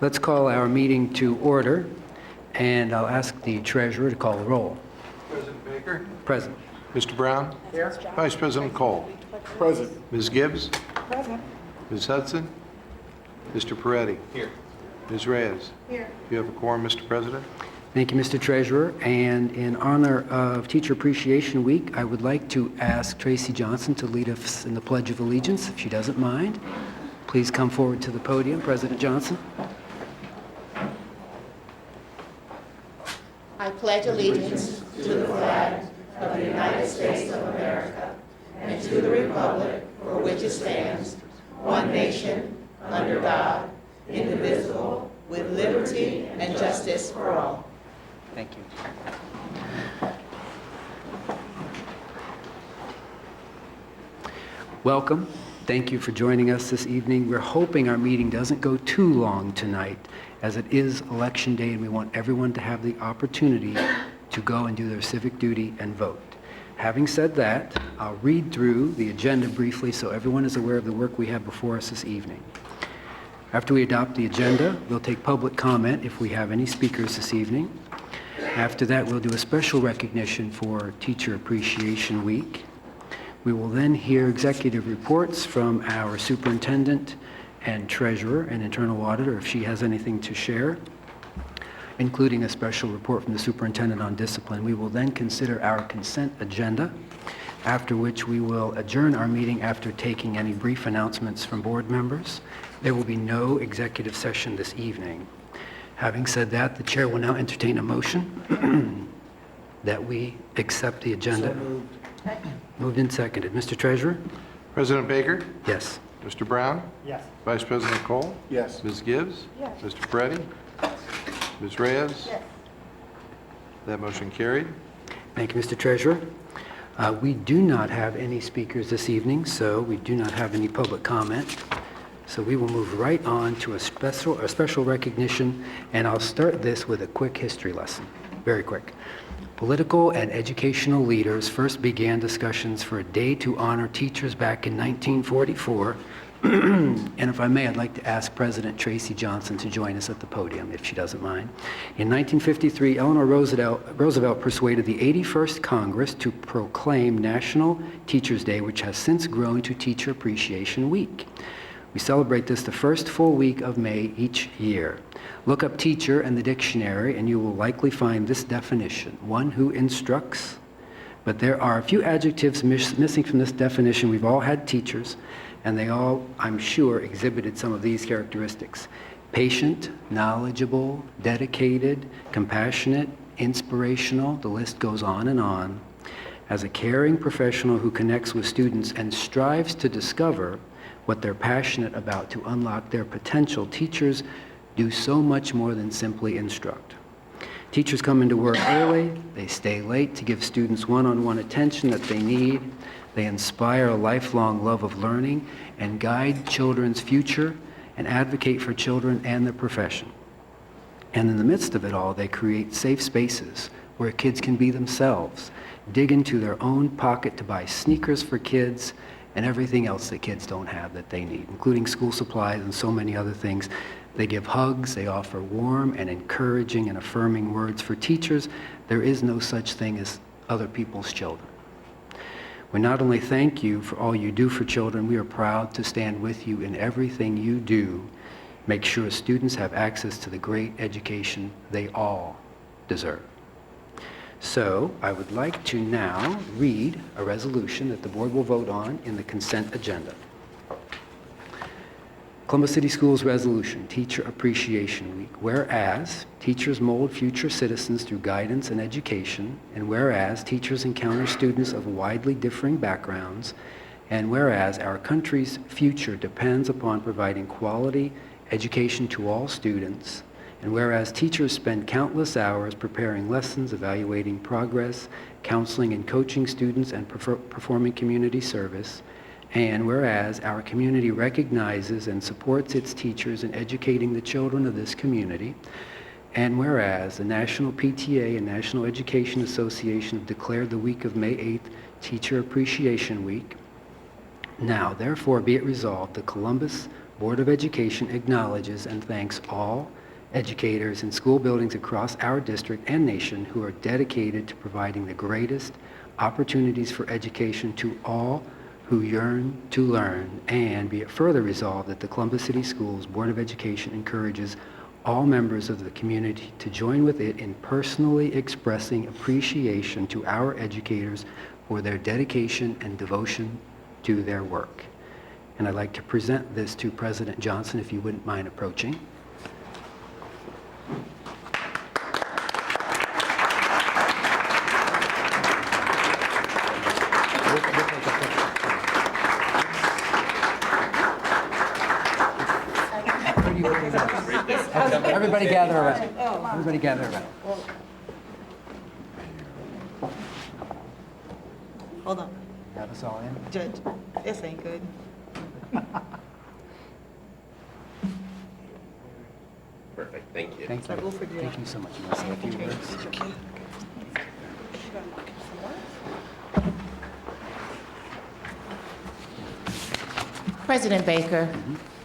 Let's call our meeting to order, and I'll ask the treasurer to call the roll. President Baker. Present. Mr. Brown. Here. Vice President Cole. Present. Ms. Gibbs. Present. Ms. Hudson. Mr. Peretti. Here. Ms. Reyes. Here. Do you have a quorum, Mr. President? Thank you, Mr. Treasurer. And in honor of Teacher Appreciation Week, I would like to ask Tracy Johnson to lead us in the Pledge of Allegiance, if she doesn't mind. Please come forward to the podium, President Johnson. I pledge allegiance to the flag of the United States of America and to the republic for which it stands, one nation, under God, indivisible, with liberty and justice for all. Thank you. Welcome. Thank you for joining us this evening. We're hoping our meeting doesn't go too long tonight, as it is Election Day and we want everyone to have the opportunity to go and do their civic duty and vote. Having said that, I'll read through the agenda briefly so everyone is aware of the work we have before us this evening. After we adopt the agenda, we'll take public comment if we have any speakers this evening. After that, we'll do a special recognition for Teacher Appreciation Week. We will then hear executive reports from our superintendent and treasurer and internal auditor if she has anything to share, including a special report from the superintendent on discipline. We will then consider our consent agenda, after which we will adjourn our meeting after taking any brief announcements from board members. There will be no executive session this evening. Having said that, the chair will now entertain a motion that we accept the agenda. So moved. Moved and seconded. Mr. Treasurer? President Baker. Yes. Mr. Brown. Yes. Vice President Cole. Yes. Ms. Gibbs. Yes. Mr. Peretti. Ms. Reyes. Yes. That motion carried. Thank you, Mr. Treasurer. We do not have any speakers this evening, so we do not have any public comment. So we will move right on to a special recognition, and I'll start this with a quick history lesson, very quick. Political and educational leaders first began discussions for a day to honor teachers back in 1944. And if I may, I'd like to ask President Tracy Johnson to join us at the podium, if she doesn't mind. In 1953, Eleanor Roosevelt persuaded the 81st Congress to proclaim National Teachers' Day, which has since grown to Teacher Appreciation Week. We celebrate this the first full week of May each year. Look up teacher in the dictionary and you will likely find this definition: one who instructs. But there are a few adjectives missing from this definition. We've all had teachers, and they all, I'm sure, exhibited some of these characteristics: patient, knowledgeable, dedicated, compassionate, inspirational. The list goes on and on. As a caring professional who connects with students and strives to discover what they're passionate about to unlock their potential, teachers do so much more than simply instruct. Teachers come into work early, they stay late to give students one-on-one attention that they need, they inspire a lifelong love of learning and guide children's future and advocate for children and their profession. And in the midst of it all, they create safe spaces where kids can be themselves, dig into their own pocket to buy sneakers for kids and everything else that kids don't have that they need, including school supplies and so many other things. They give hugs, they offer warm and encouraging and affirming words. For teachers, there is no such thing as other people's children. We not only thank you for all you do for children, we are proud to stand with you in everything you do. Make sure students have access to the great education they all deserve. So I would like to now read a resolution that the board will vote on in the consent agenda. Columbus City Schools Resolution, Teacher Appreciation Week. Whereas teachers mold future citizens through guidance and education, and whereas teachers encounter students of widely differing backgrounds, and whereas our country's future depends upon providing quality education to all students, and whereas teachers spend countless hours preparing lessons, evaluating progress, counseling and coaching students, and performing community service, and whereas our community recognizes and supports its teachers in educating the children of this community, and whereas the National PTA and National Education Association have declared the week of May 8th Teacher Appreciation Week, now therefore be it resolved, the Columbus Board of Education acknowledges and thanks all educators in school buildings across our district and nation who are dedicated to providing the greatest opportunities for education to all who yearn to learn, and be it further resolved that the Columbus City Schools Board of Education encourages all members of the community to join with it in personally expressing appreciation to our educators for their dedication and devotion to their work. And I'd like to present this to President Johnson, if you wouldn't mind approaching. Everybody gather around. Everybody gather around. Hold on, Have us all in. Judge, this ain't good. Perfect, thank you. Thank So go you. for the- Thank you so much. You want to say a few words? President Baker,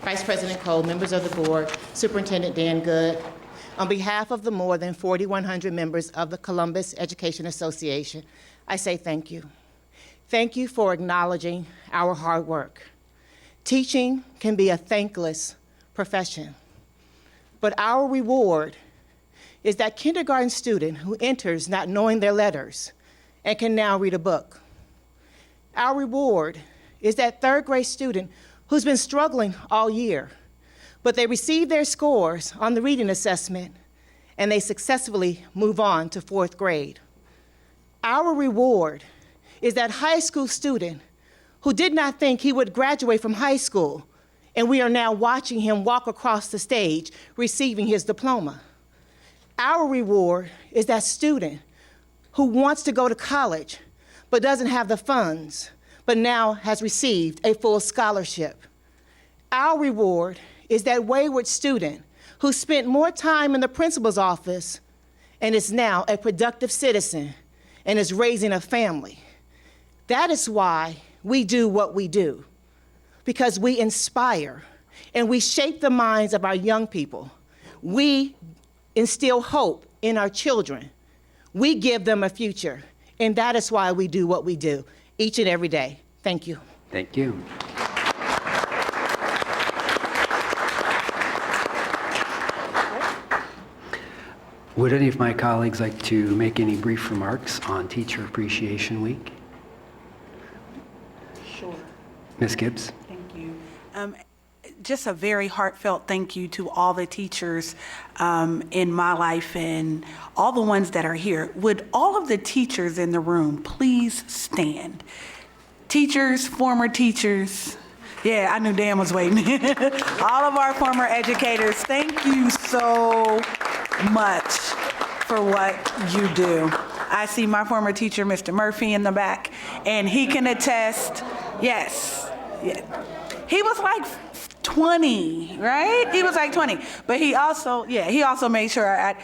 Vice President Cole, members of the board, Superintendent Dan Good, on behalf of the more than 4,100 members of the Columbus Education Association, I say thank you. Thank you for acknowledging our hard work. Teaching can be a thankless profession, but our reward is that kindergarten student who enters not knowing their letters and can now read a book. Our reward is that third grade student who's been struggling all year, but they receive their scores on the reading assessment and they successfully move on to fourth grade. Our reward is that high school student who did not think he would graduate from high school, and we are now watching him walk across the stage receiving his diploma. Our reward is that student who wants to go to college but doesn't have the funds, but now has received a full scholarship. Our reward is that wayward student who spent more time in the principal's office and is now a productive citizen and is raising a family. That is why we do what we do, because we inspire and we shape the minds of our young people. We instill hope in our children. We give them a future, and that is why we do what we do each and every day. Thank you. Thank you. Would any of my colleagues like to make any brief remarks on Teacher Appreciation Week? Sure, Ms. Gibbs? thank you. Just a very heartfelt thank you to all the teachers in my life and all the ones that are here. Would all of the teachers in the room please stand? Teachers, former teachers. Yeah, I knew Dan was waiting. All of our former educators, thank you so much for what you do. I see my former teacher, Mr. Murphy, in the back, and he can attest, yes. Yeah. He was like 20, right? He was like 20. But he also made sure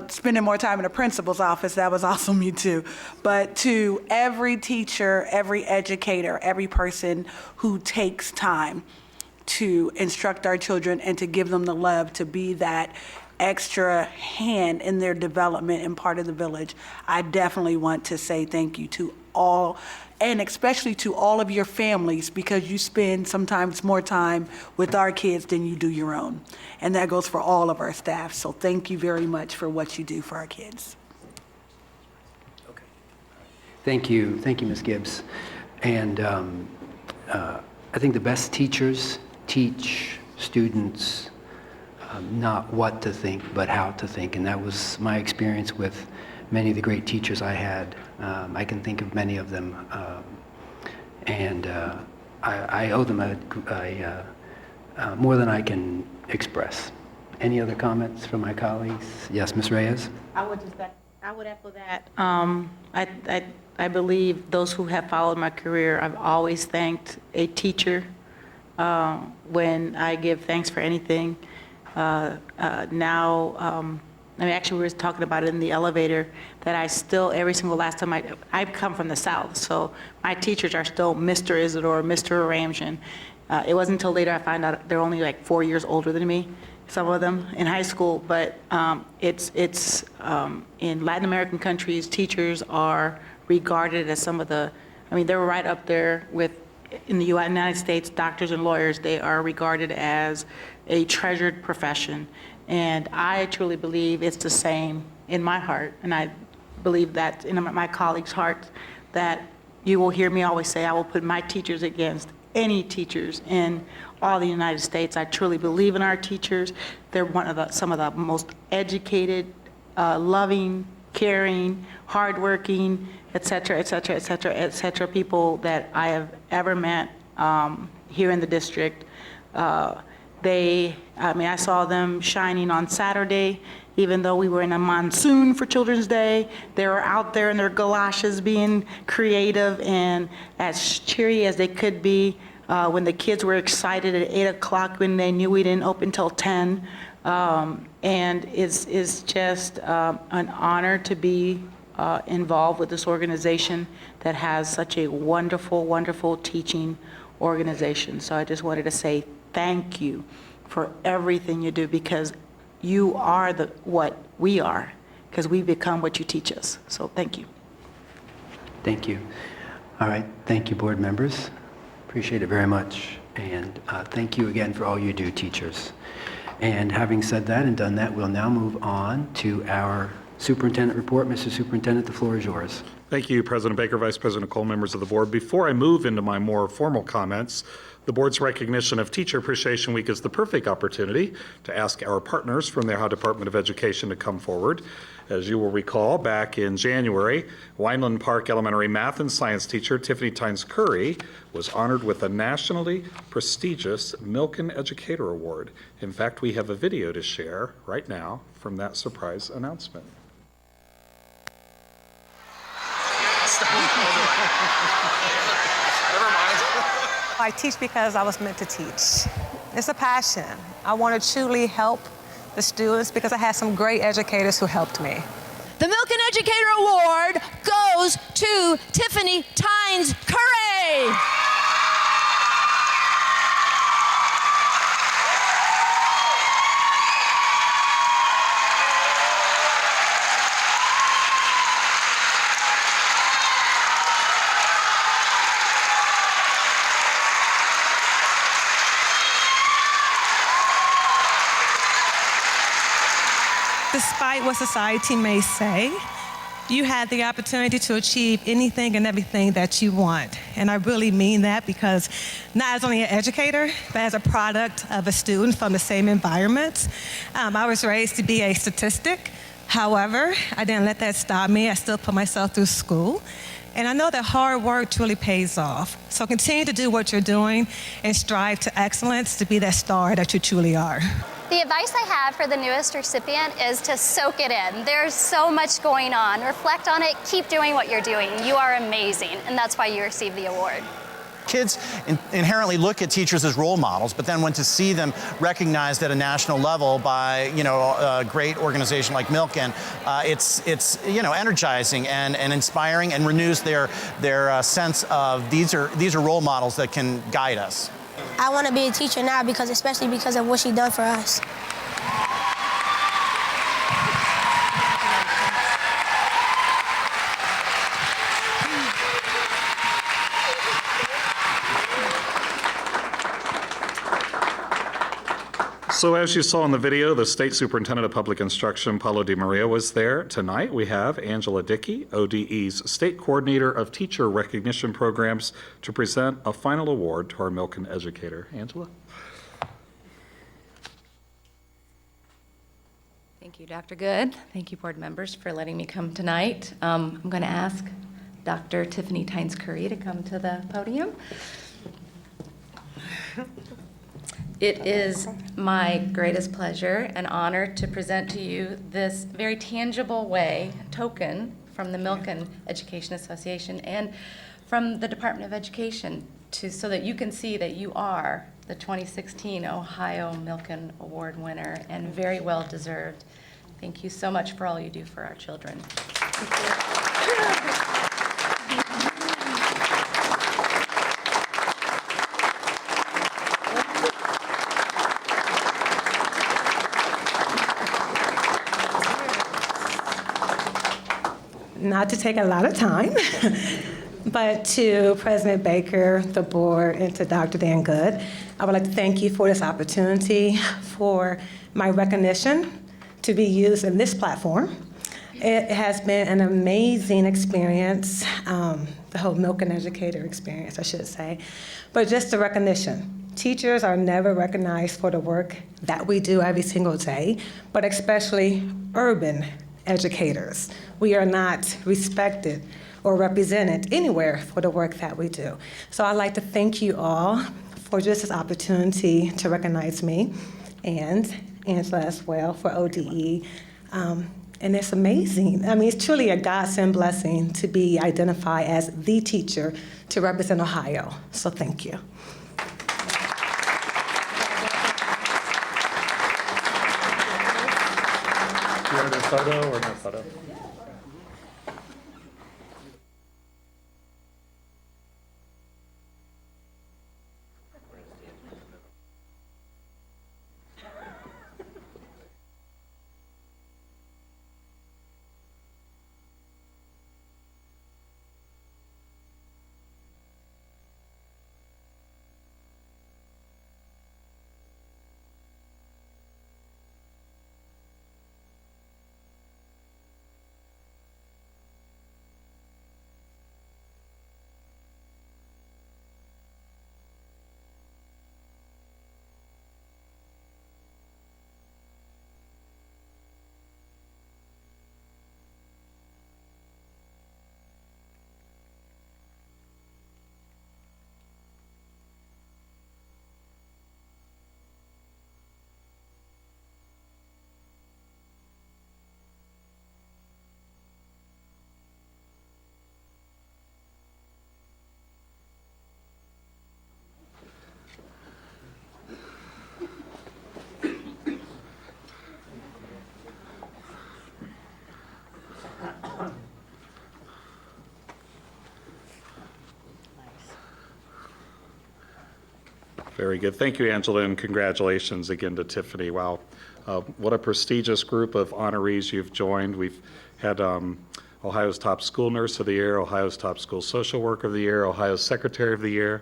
spending more time in the principal's office, that was also me too. But to every teacher, every educator, every person who takes time to instruct our children and to give them the love to be that extra hand in their development and part of the village, I definitely want to say thank you to all, and especially to all of your families, because you spend sometimes more time with our kids than you do your own. And that goes for all of our staff. So thank you very much for what you do for our kids. Thank you, Ms. Gibbs. And I think the best teachers teach students not what to think, but how to think. And that was my experience with many of the great teachers I had. I can think of many of them. And I owe them more than I can express. Any other comments from my colleagues? Yes, Ms. Reyes? I would echo that. I believe those who have followed my career, I've always thanked a teacher when I give thanks for anything. Now I mean, actually, we were talking about it in the elevator, that I still, every single last time, I come from the South, so my teachers are still Mr. Isidore, Mr. Ramjan. It wasn't until later I found out they're only like 4 years older than me, some of them in high school, but it's in Latin American countries, teachers are regarded as some of the, I mean, they're right up there with, in the United States, doctors and lawyers, they are regarded as a treasured profession. And I truly believe it's the same in my heart, and I believe that in my colleagues' hearts, that you will hear me always say, I will put my teachers against any teachers in all the United States. I truly believe in our teachers. They're some of the most educated, loving, caring, hardworking, et cetera, et cetera, et cetera, et cetera, people that I have ever met here in the district. I saw them shining on Saturday, even though we were in a monsoon for Children's Day. They were out there in their galoshes being creative and as cheery as they could be when the kids were excited at 8 o'clock when they knew we didn't open till 10. And it's just an honor to be involved with this organization that has such a wonderful, wonderful teaching organization. So I just wanted to say thank you for everything you do, because you are what we are, because we become what you teach us. So thank you. Thank you. All right, thank you, board members. Appreciate it very much. And thank you again for all you do, teachers. And having said that and done that, we'll now move on to our superintendent report. Mr. Superintendent, the floor is yours. Thank you, President Baker, Vice President Cole, members of the board. Before I move into my more formal comments, the board's recognition of Teacher Appreciation Week is the perfect opportunity to ask our partners from the Ohio Department of Education to come forward. As you will recall, back in January, Wineland Park Elementary math and science teacher Tiffany Tynes Curry was honored with a nationally prestigious Milken Educator Award. In fact, we have a video to share right now from that surprise announcement. I teach because I was meant to teach. It's a passion. I want to truly help the students because I had some great educators who helped me. The Milken Educator Award goes to Tiffany Tynes Curry. Despite what society may say, you had the opportunity to achieve anything and everything that you want. And I really mean that, because not as only an educator, but as a product of a student from the same environment. I was raised to be a statistic. However, I didn't let that stop me. I still put myself through school. And I know that hard work truly pays off. So continue to do what you're doing and strive to excellence to be that star that you truly are. The advice I have for the newest recipient is to soak it in. There's so much going on. Reflect on it, keep doing what you're doing. You are amazing, and that's why you received the award. Kids inherently look at teachers as role models, but then when to see them recognized at a national level by, a great organization like Milken, it's energizing and inspiring, and renews their sense of these are role models that can guide us. I want to be a teacher now especially because of what she done for us. So as you saw in the video, the State Superintendent of Public Instruction, Paulo Di Maria, was there tonight. We have Angela Dickey, ODE's State Coordinator of Teacher Recognition Programs, to present a final award to our Milken educator. Angela? Thank you, Dr. Good. Thank you, board members, for letting me come tonight. I'm going to ask Dr. Tiffany Tynes Curry to come to the podium. It is my greatest pleasure and honor to present to you this very tangible token from the Milken Education Association and from the Department of Education so that you can see that you are the 2016 Ohio Milken Award winner, and very well deserved. Thank you so much for all you do for our children. Not to take a lot of time, but to President Baker, the board, and to Dr. Dan Good, I would like to thank you for this opportunity, for my recognition to be used in this platform. It has been an amazing experience, the whole Milken Educator experience, I should say, but just the recognition. Teachers are never recognized for the work that we do every single day, but especially urban educators. We are not respected or represented anywhere for the work that we do. So I'd like to thank you all for just this opportunity to recognize me, and Angela as well for ODE. And it's amazing. I mean, it's truly a godsend blessing to be identified as the teacher to represent Ohio. So thank you. Do you want a photo or no photo? Very good. Thank you, Angela, and congratulations again to Tiffany. Wow, what a prestigious group of honorees you've joined. We've had Ohio's top school nurse of the year, Ohio's top school social worker of the year, Ohio's secretary of the year,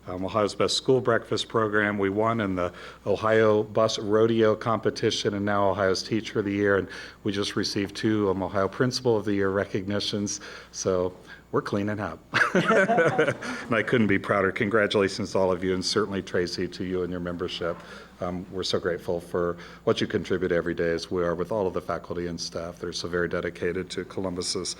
Ohio's best school breakfast program. We won in the Ohio bus rodeo competition, and now Ohio's teacher of the year. And we just received 2 Ohio principal of the year recognitions. So we're cleaning up. And I couldn't be prouder. Congratulations to all of you, and certainly Tracy, to you and your membership. We're so grateful for what you contribute every day, as we are with all of the faculty and staff that are so very dedicated to Columbus's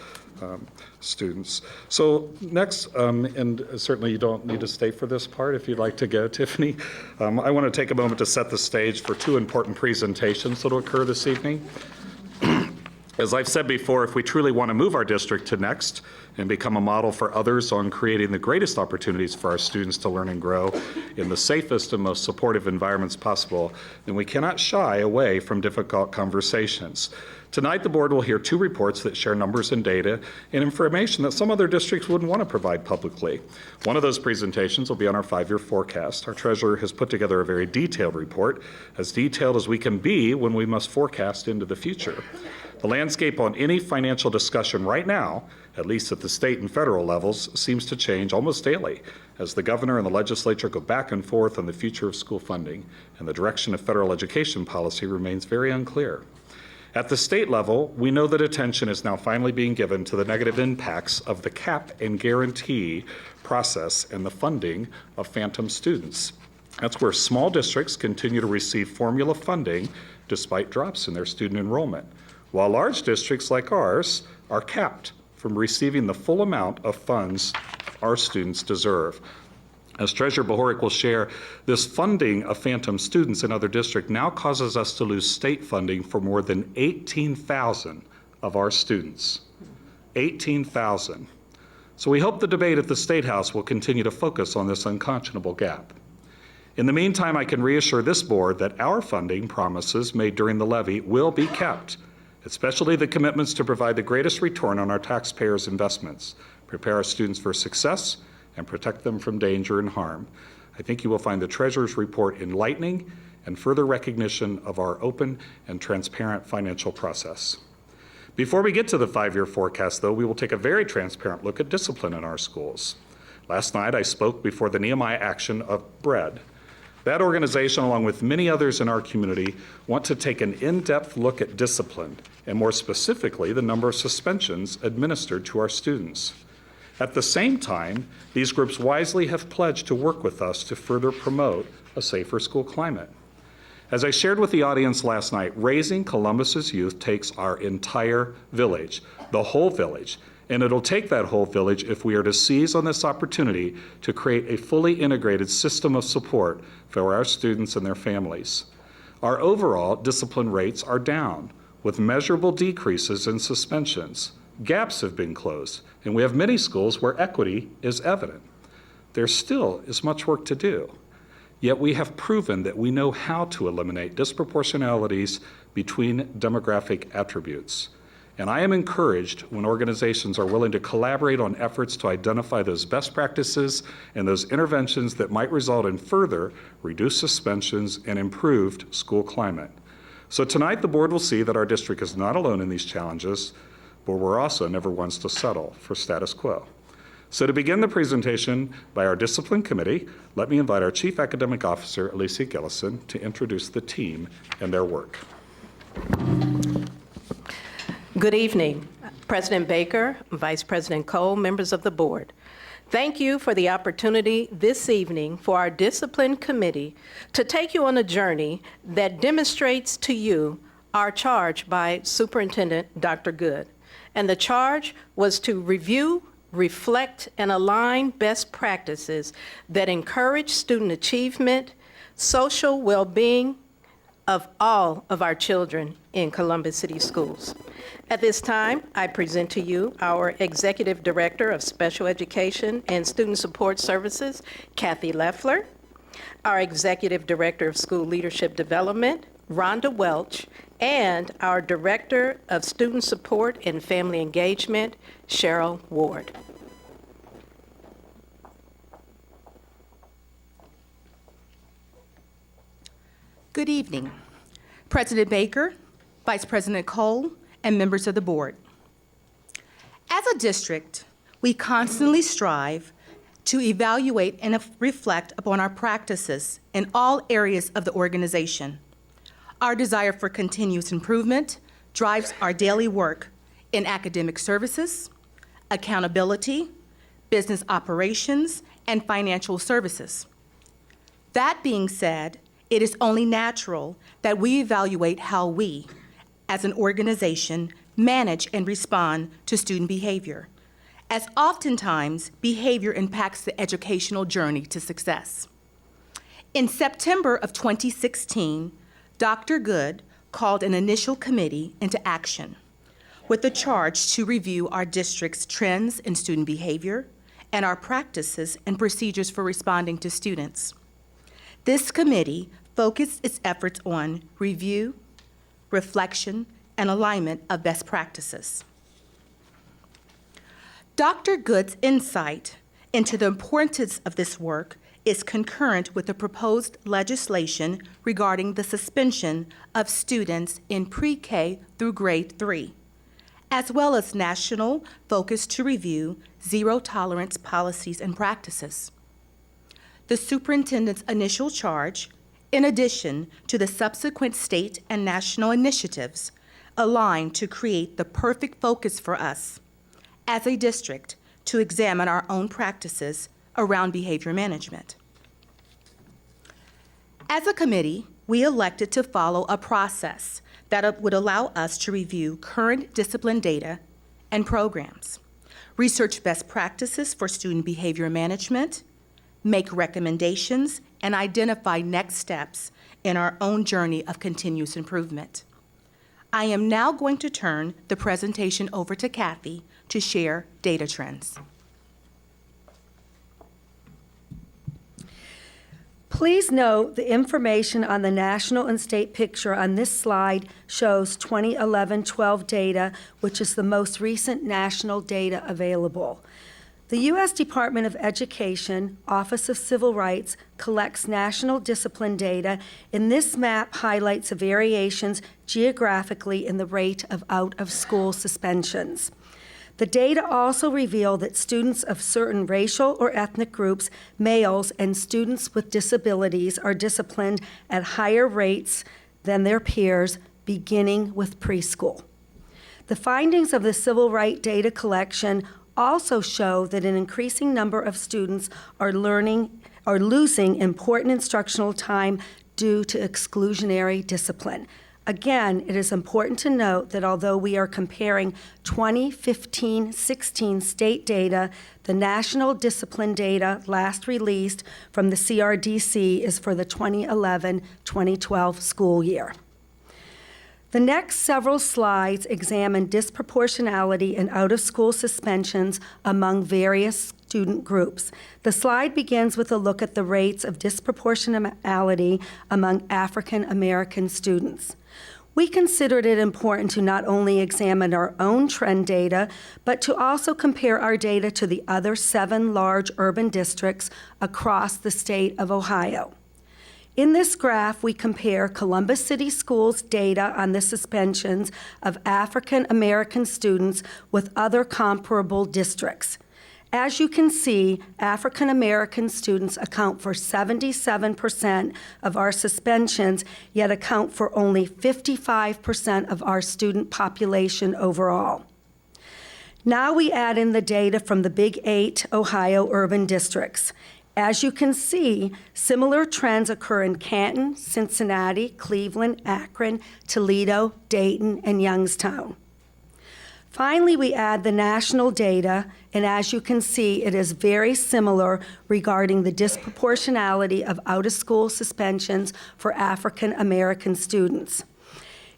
students. So next, and certainly you don't need to stay for this part if you'd like to go, Tiffany. I want to take a moment to set the stage for 2 important presentations that will occur this evening. As I've said before, if we truly want to move our district to next and become a model for others on creating the greatest opportunities for our students to learn and grow in the safest and most supportive environments possible, then we cannot shy away from difficult conversations. Tonight, the board will hear 2 reports that share numbers and data and information that some other districts wouldn't want to provide publicly. One of those presentations will be on our 5-year forecast. Our treasurer has put together a very detailed report, as detailed as we can be when we must forecast into the future. The landscape on any financial discussion right now, at least at the state and federal levels, seems to change almost daily as the governor and the legislature go back and forth on the future of school funding, and the direction of federal education policy remains very unclear. At the state level, we know that attention is now finally being given to the negative impacts of the cap and guarantee process and the funding of phantom students. That's where small districts continue to receive formula funding despite drops in their student enrollment, while large districts like ours are capped from receiving the full amount of funds our students deserve. As Treasurer Bohorik will share, this funding of phantom students in other districts now causes us to lose state funding for more than 18,000 of our students. 18,000. So we hope the debate at the State House will continue to focus on this unconscionable gap. In the meantime, I can reassure this board that our funding promises made during the levy will be kept, especially the commitments to provide the greatest return on our taxpayers' investments, prepare our students for success, and protect them from danger and harm. I think you will find the Treasurer's report enlightening and further recognition of our open and transparent financial process. Before we get to the 5-year forecast, though, we will take a very transparent look at discipline in our schools. Last night, I spoke before the Nehemiah Action of BREAD. That organization, along with many others in our community, want to take an in-depth look at discipline, and more specifically, the number of suspensions administered to our students. At the same time, these groups wisely have pledged to work with us to further promote a safer school climate. As I shared with the audience last night, raising Columbus's youth takes our entire village, the whole village, and it'll take that whole village if we are to seize on this opportunity to create a fully integrated system of support for our students and their families. Our overall discipline rates are down, with measurable decreases in suspensions. Gaps have been closed, and we have many schools where equity is evident. There still is much work to do, yet we have proven that we know how to eliminate disproportionalities between demographic attributes. And I am encouraged when organizations are willing to collaborate on efforts to identify those best practices and those interventions that might result in further reduced suspensions and improved school climate. So tonight the board will see that our district is not alone in these challenges, but we're also never ones to settle for status quo. So to begin the presentation by our discipline committee, let me invite our Chief Academic Officer, Alicia Gillison, to introduce the team and their work. Good evening, President Baker, Vice President Cole, members of the board. Thank you for the opportunity this evening for our Discipline Committee to take you on a journey that demonstrates to you our charge by Superintendent Dr. Good. And the charge was to review, reflect, and align best practices that encourage student achievement, social well-being of all of our children in Columbus City Schools. At this time, I present to you our Executive Director of Special Education and Student Support Services, Kathy Leffler, our Executive Director of School Leadership Development, Rhonda Welch, and our Director of Student Support and Family Engagement, Cheryl Ward. Good evening, President Baker, Vice President Cole, and members of the board. As a district, we constantly strive to evaluate and reflect upon our practices in all areas of the organization. Our desire for continuous improvement drives our daily work in academic services, accountability, business operations, and financial services. That being said, it is only natural that we evaluate how we, as an organization, manage and respond to student behavior, as oftentimes behavior impacts the educational journey to success. In September of 2016, Dr. Good called an initial committee into action with the charge to review our district's trends in student behavior and our practices and procedures for responding to students. This committee focused its efforts on review, reflection, and alignment of best practices. Dr. Good's insight into the importance of this work is concurrent with the proposed legislation regarding the suspension of students in pre-K through grade 3, as well as national focus to review zero-tolerance policies and practices. The superintendent's initial charge, in addition to the subsequent state and national initiatives, align to create the perfect focus for us as a district to examine our own practices around behavior management. As a committee, we elected to follow a process that would allow us to review current discipline data and programs, research best practices for student behavior management, make recommendations, and identify next steps in our own journey of continuous improvement. I am now going to turn the presentation over to Kathy to share data trends. Please note the information on the national and state picture on this slide shows 2011-12 data, which is the most recent national data available. The U.S. Department of Education, Office of Civil Rights, collects national discipline data, and this map highlights the variations geographically in the rate of out-of-school suspensions. The data also reveal that students of certain racial or ethnic groups, males, and students with disabilities are disciplined at higher rates than their peers, beginning with preschool. The findings of the civil rights data collection also show that an increasing number of students are losing important instructional time due to exclusionary discipline. Again, it is important to note that although we are comparing 2015-16 state data, the national discipline data last released from the CRDC is for the 2011-2012 school year. The next several slides examine disproportionality in out-of-school suspensions among various student groups. The slide begins with a look at the rates of disproportionality among African American students. We considered it important to not only examine our own trend data, but to also compare our data to the other 7 large urban districts across the state of Ohio. In this graph, we compare Columbus City Schools' data on the suspensions of African American students with other comparable districts. As you can see, African American students account for 77% of our suspensions, yet account for only 55% of our student population overall. Now we add in the data from the Big 8 Ohio urban districts. As you can see, similar trends occur in Canton, Cincinnati, Cleveland, Akron, Toledo, Dayton, and Youngstown. Finally, we add the national data, and as you can see, it is very similar regarding the disproportionality of out-of-school suspensions for African American students.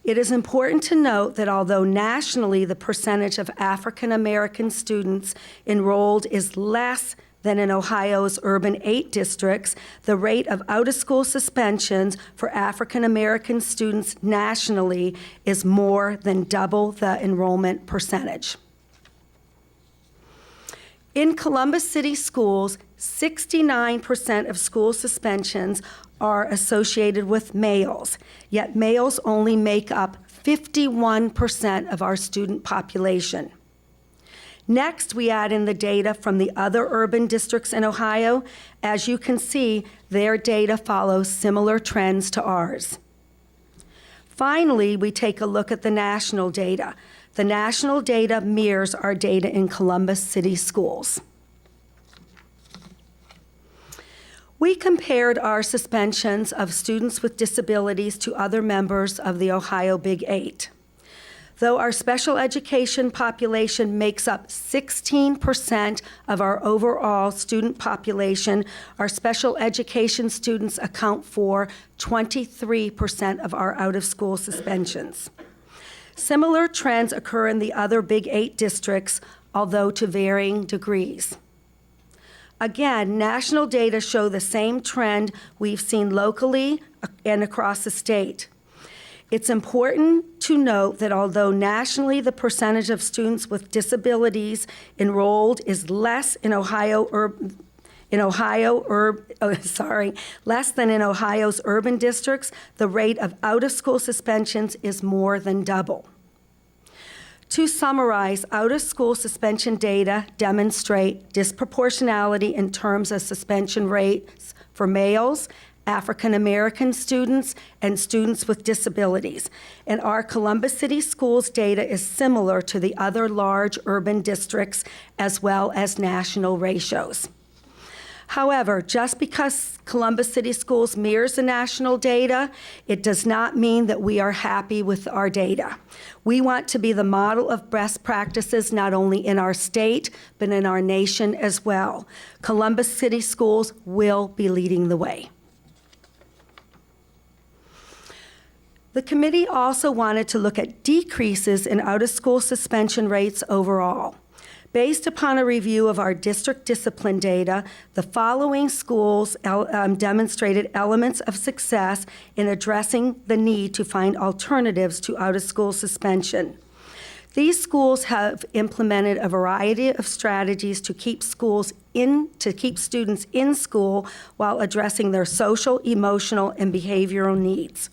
It is important to note that although nationally the percentage of African American students enrolled is less than in Ohio's urban 8 districts, the rate of out-of-school suspensions for African American students nationally is more than double the enrollment percentage. In Columbus City Schools, 69% of school suspensions are associated with males, yet males only make up 51% of our student population. Next, we add in the data from the other urban districts in Ohio. As you can see, their data follows similar trends to ours. Finally, we take a look at the national data. The national data mirrors our data in Columbus City Schools. We compared our suspensions of students with disabilities to other members of the Ohio Big 8. Though our special education population makes up 16% of our overall student population, our special education students account for 23% of our out-of-school suspensions. Similar trends occur in the other Big 8 districts, although to varying degrees. Again, national data show the same trend we've seen locally and across the state. It's important to note that although nationally the percentage of students with disabilities enrolled is less than in Ohio's urban districts, the rate of out-of-school suspensions is more than double. To summarize, out-of-school suspension data demonstrate disproportionality in terms of suspension rates for males, African American students, and students with disabilities. And our Columbus City Schools data is similar to the other large urban districts as well as national ratios. However, just because Columbus City Schools mirrors the national data, it does not mean that we are happy with our data. We want to be the model of best practices not only in our state, but in our nation as well. Columbus City Schools will be leading the way. The committee also wanted to look at decreases in out-of-school suspension rates overall. Based upon a review of our district discipline data, the following schools demonstrated elements of success in addressing the need to find alternatives to out-of-school suspension. These schools have implemented a variety of strategies to keep students in school while addressing their social, emotional, and behavioral needs.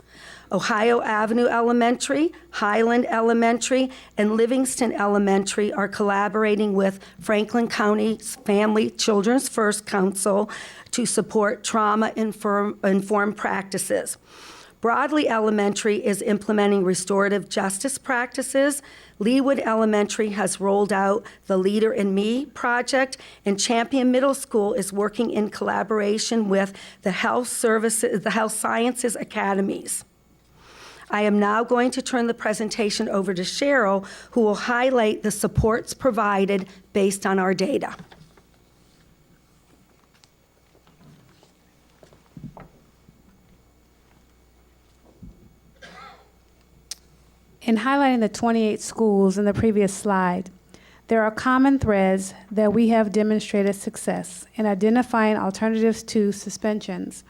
Ohio Avenue Elementary, Highland Elementary, and Livingston Elementary are collaborating with Franklin County's Family Children's First Council to support trauma-informed practices. Broadley Elementary is implementing restorative justice practices. Leewood Elementary has rolled out the Leader in Me project, and Champion Middle School is working in collaboration with the Health Sciences Academies. I am now going to turn the presentation over to Cheryl, who will highlight the supports provided based on our data. In highlighting the 28 schools in the previous slide, there are common threads that we have demonstrated success in identifying alternatives to suspensions.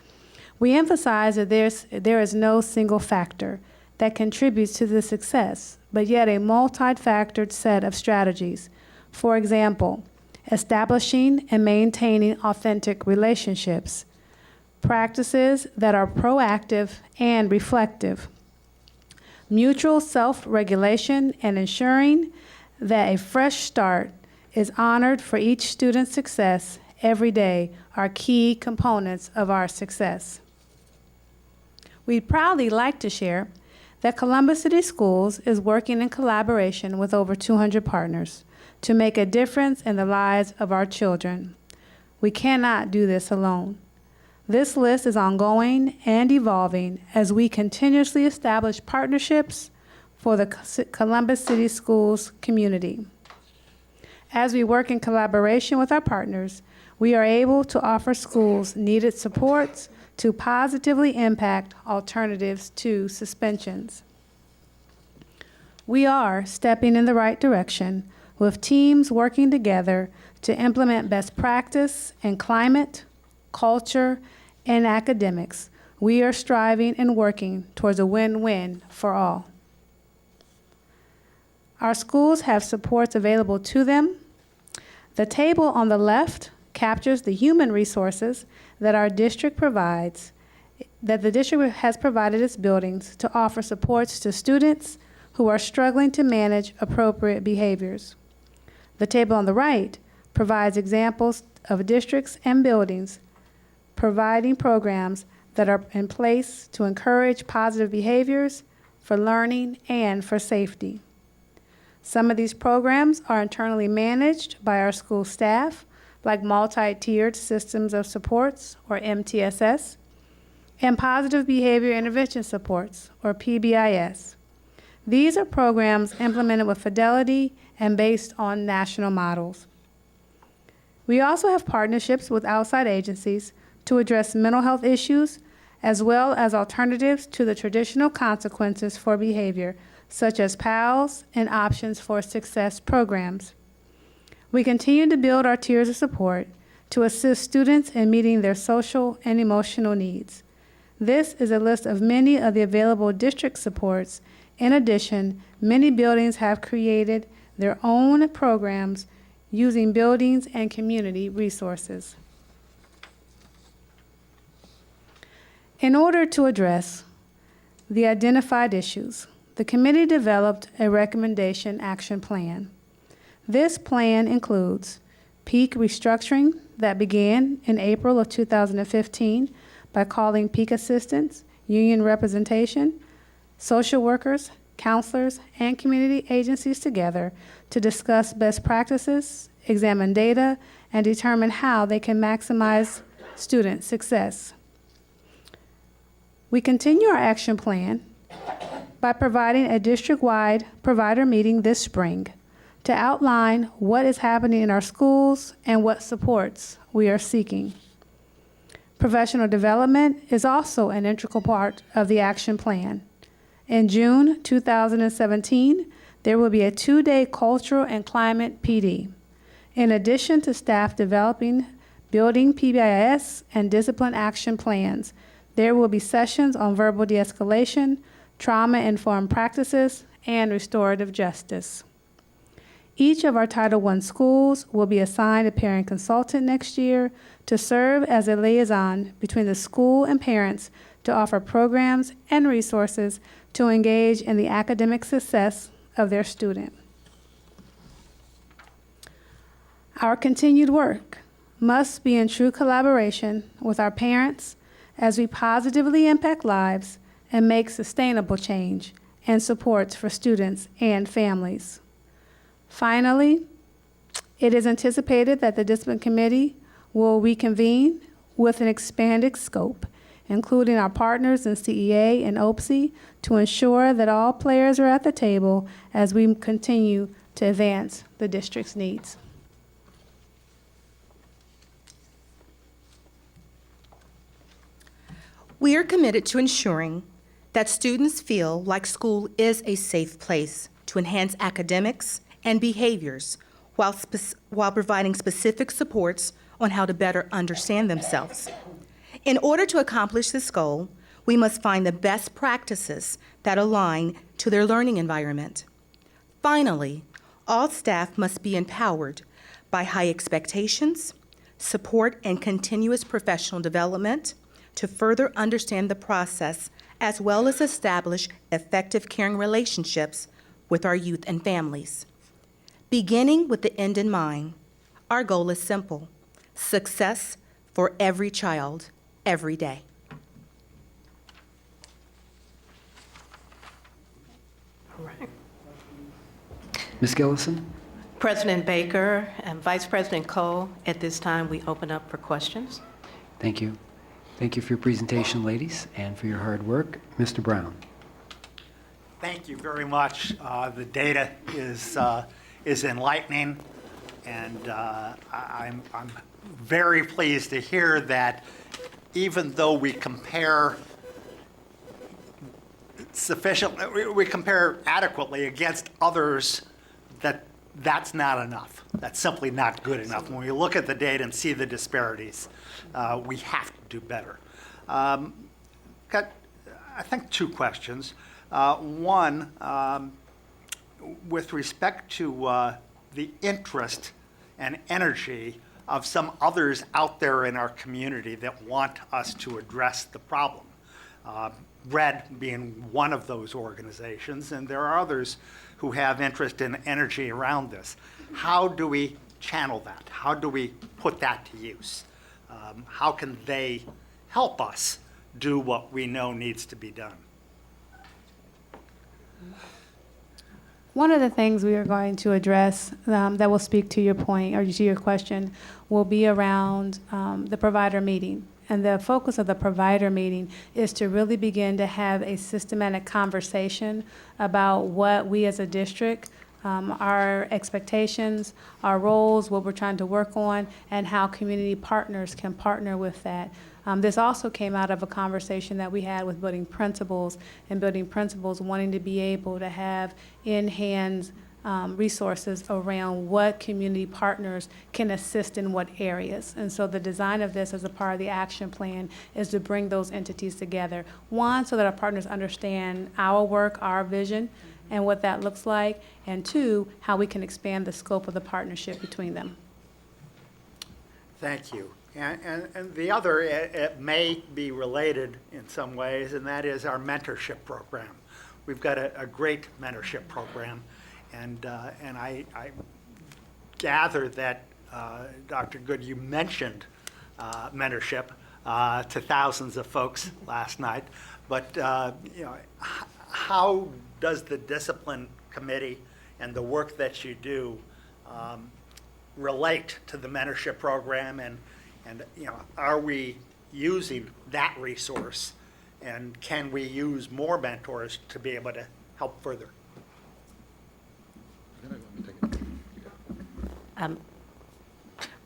We emphasize that there is no single factor that contributes to the success, but yet a multi-factored set of strategies. For example, establishing and maintaining authentic relationships, practices that are proactive and reflective, mutual self-regulation, and ensuring that a fresh start is honored for each student's success every day are key components of our success. We'd proudly like to share that Columbus City Schools is working in collaboration with over 200 partners to make a difference in the lives of our children. We cannot do this alone. This list is ongoing and evolving as we continuously establish partnerships for the Columbus City Schools community. As we work in collaboration with our partners, we are able to offer schools needed supports to positively impact alternatives to suspensions. We are stepping in the right direction with teams working together to implement best practice in climate, culture, and academics. We are striving and working towards a win-win for all. Our schools have supports available to them. The table on the left captures the human resources that our district provides, that the district has provided its buildings to offer supports to students who are struggling to manage appropriate behaviors. The table on the right provides examples of districts and buildings providing programs that are in place to encourage positive behaviors for learning and for safety. Some of these programs are internally managed by our school staff, like multi-tiered systems of supports, or MTSS, and positive behavior intervention supports, or PBIS. These are programs implemented with fidelity and based on national models. We also have partnerships with outside agencies to address mental health issues, as well as alternatives to the traditional consequences for behavior, such as PALS and Options for Success programs. We continue to build our tiers of support to assist students in meeting their social and emotional needs. This is a list of many of the available district supports. In addition, many buildings have created their own programs using buildings and community resources. In order to address the identified issues, the committee developed a recommendation action plan. This plan includes peak restructuring that began in April of 2015 by calling peak assistants, union representation, social workers, counselors, and community agencies together to discuss best practices, examine data, and determine how they can maximize student success. We continue our action plan by providing a district-wide provider meeting this spring to outline what is happening in our schools and what supports we are seeking. Professional development is also an integral part of the action plan. In June 2017, there will be a 2-day cultural and climate PD. In addition to staff developing, building PBIS and discipline action plans, there will be sessions on verbal de-escalation, trauma-informed practices, and restorative justice. Each of our Title I schools will be assigned a parent consultant next year to serve as a liaison between the school and parents to offer programs and resources to engage in the academic success of their student. Our continued work must be in true collaboration with our parents as we positively impact lives and make sustainable change and supports for students and families. Finally, it is anticipated that the Discipline Committee will reconvene with an expanded scope, including our partners in CEA and OPSE, to ensure that all players are at the table as we continue to advance the district's needs. We are committed to ensuring that students feel like school is a safe place to enhance academics and behaviors while providing specific supports on how to better understand themselves. In order to accomplish this goal, we must find the best practices that align to their learning environment. Finally, all staff must be empowered by high expectations, support, and continuous professional development to further understand the process, as well as establish effective caring relationships with our youth and families. Beginning with the end in mind, our goal is simple: success for every child, every day. All right. Ms. Gillison? President Baker and Vice President Cole, at this time, we open up for questions. Thank you. Thank you for your presentation, ladies, and for your hard work. Mr. Brown. Thank you very much. The data is enlightening, and I'm very pleased to hear that even though we compare we compare adequately against others, that's not enough. That's simply not good enough. When we look at the data and see the disparities, we have to do better. Got, I think, two questions. One, with respect to the interest and energy of some others out there in our community that want us to address the problem. RED being one of those organizations, and there are others who have interest and energy around this. How do we channel that? How do we put that to use? How can they help us do what we know needs to be done? One of the things we are going to address that will speak to your point or to your question will be around the provider meeting. And the focus of the provider meeting is to really begin to have a systematic conversation about what we as a district, our expectations, our roles, what we're trying to work on, and how community partners can partner with that. This also came out of a conversation that we had with building principals, and building principals wanting to be able to have in-hands resources around what community partners can assist in what areas. And so the design of this as a part of the action plan is to bring those entities together. One, so that our partners understand our work, our vision, and what that looks like. And two, how we can expand the scope of the partnership between them. Thank you. And the other, it may be related in some ways, and that is our mentorship program. We've got a great mentorship program, and I gather that, Dr. Good, you mentioned mentorship to thousands of folks last night, but you know, how does the discipline committee and the work that you do relate to the mentorship program, and you know, are we using that resource, and can we use more mentors to be able to help further?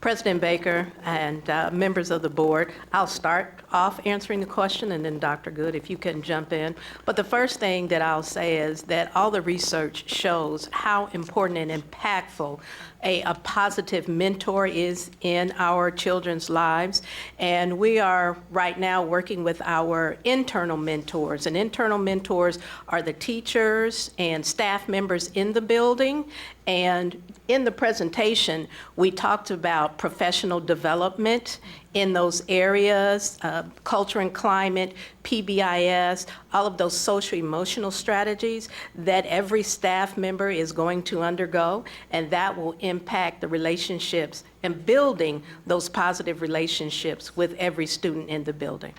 President Baker and members of the board, I'll start off answering the question, and then Dr. Good, if you can jump in. But the first thing that I'll say is that all the research shows how important and impactful a positive mentor is in our children's lives. And we are right now working with our internal mentors. And internal mentors are the teachers and staff members in the building. And in the presentation, we talked about professional development in those areas, culture and climate, PBIS, all of those social emotional strategies that every staff member is going to undergo, and that will impact the relationships and building those positive relationships with every student in the building.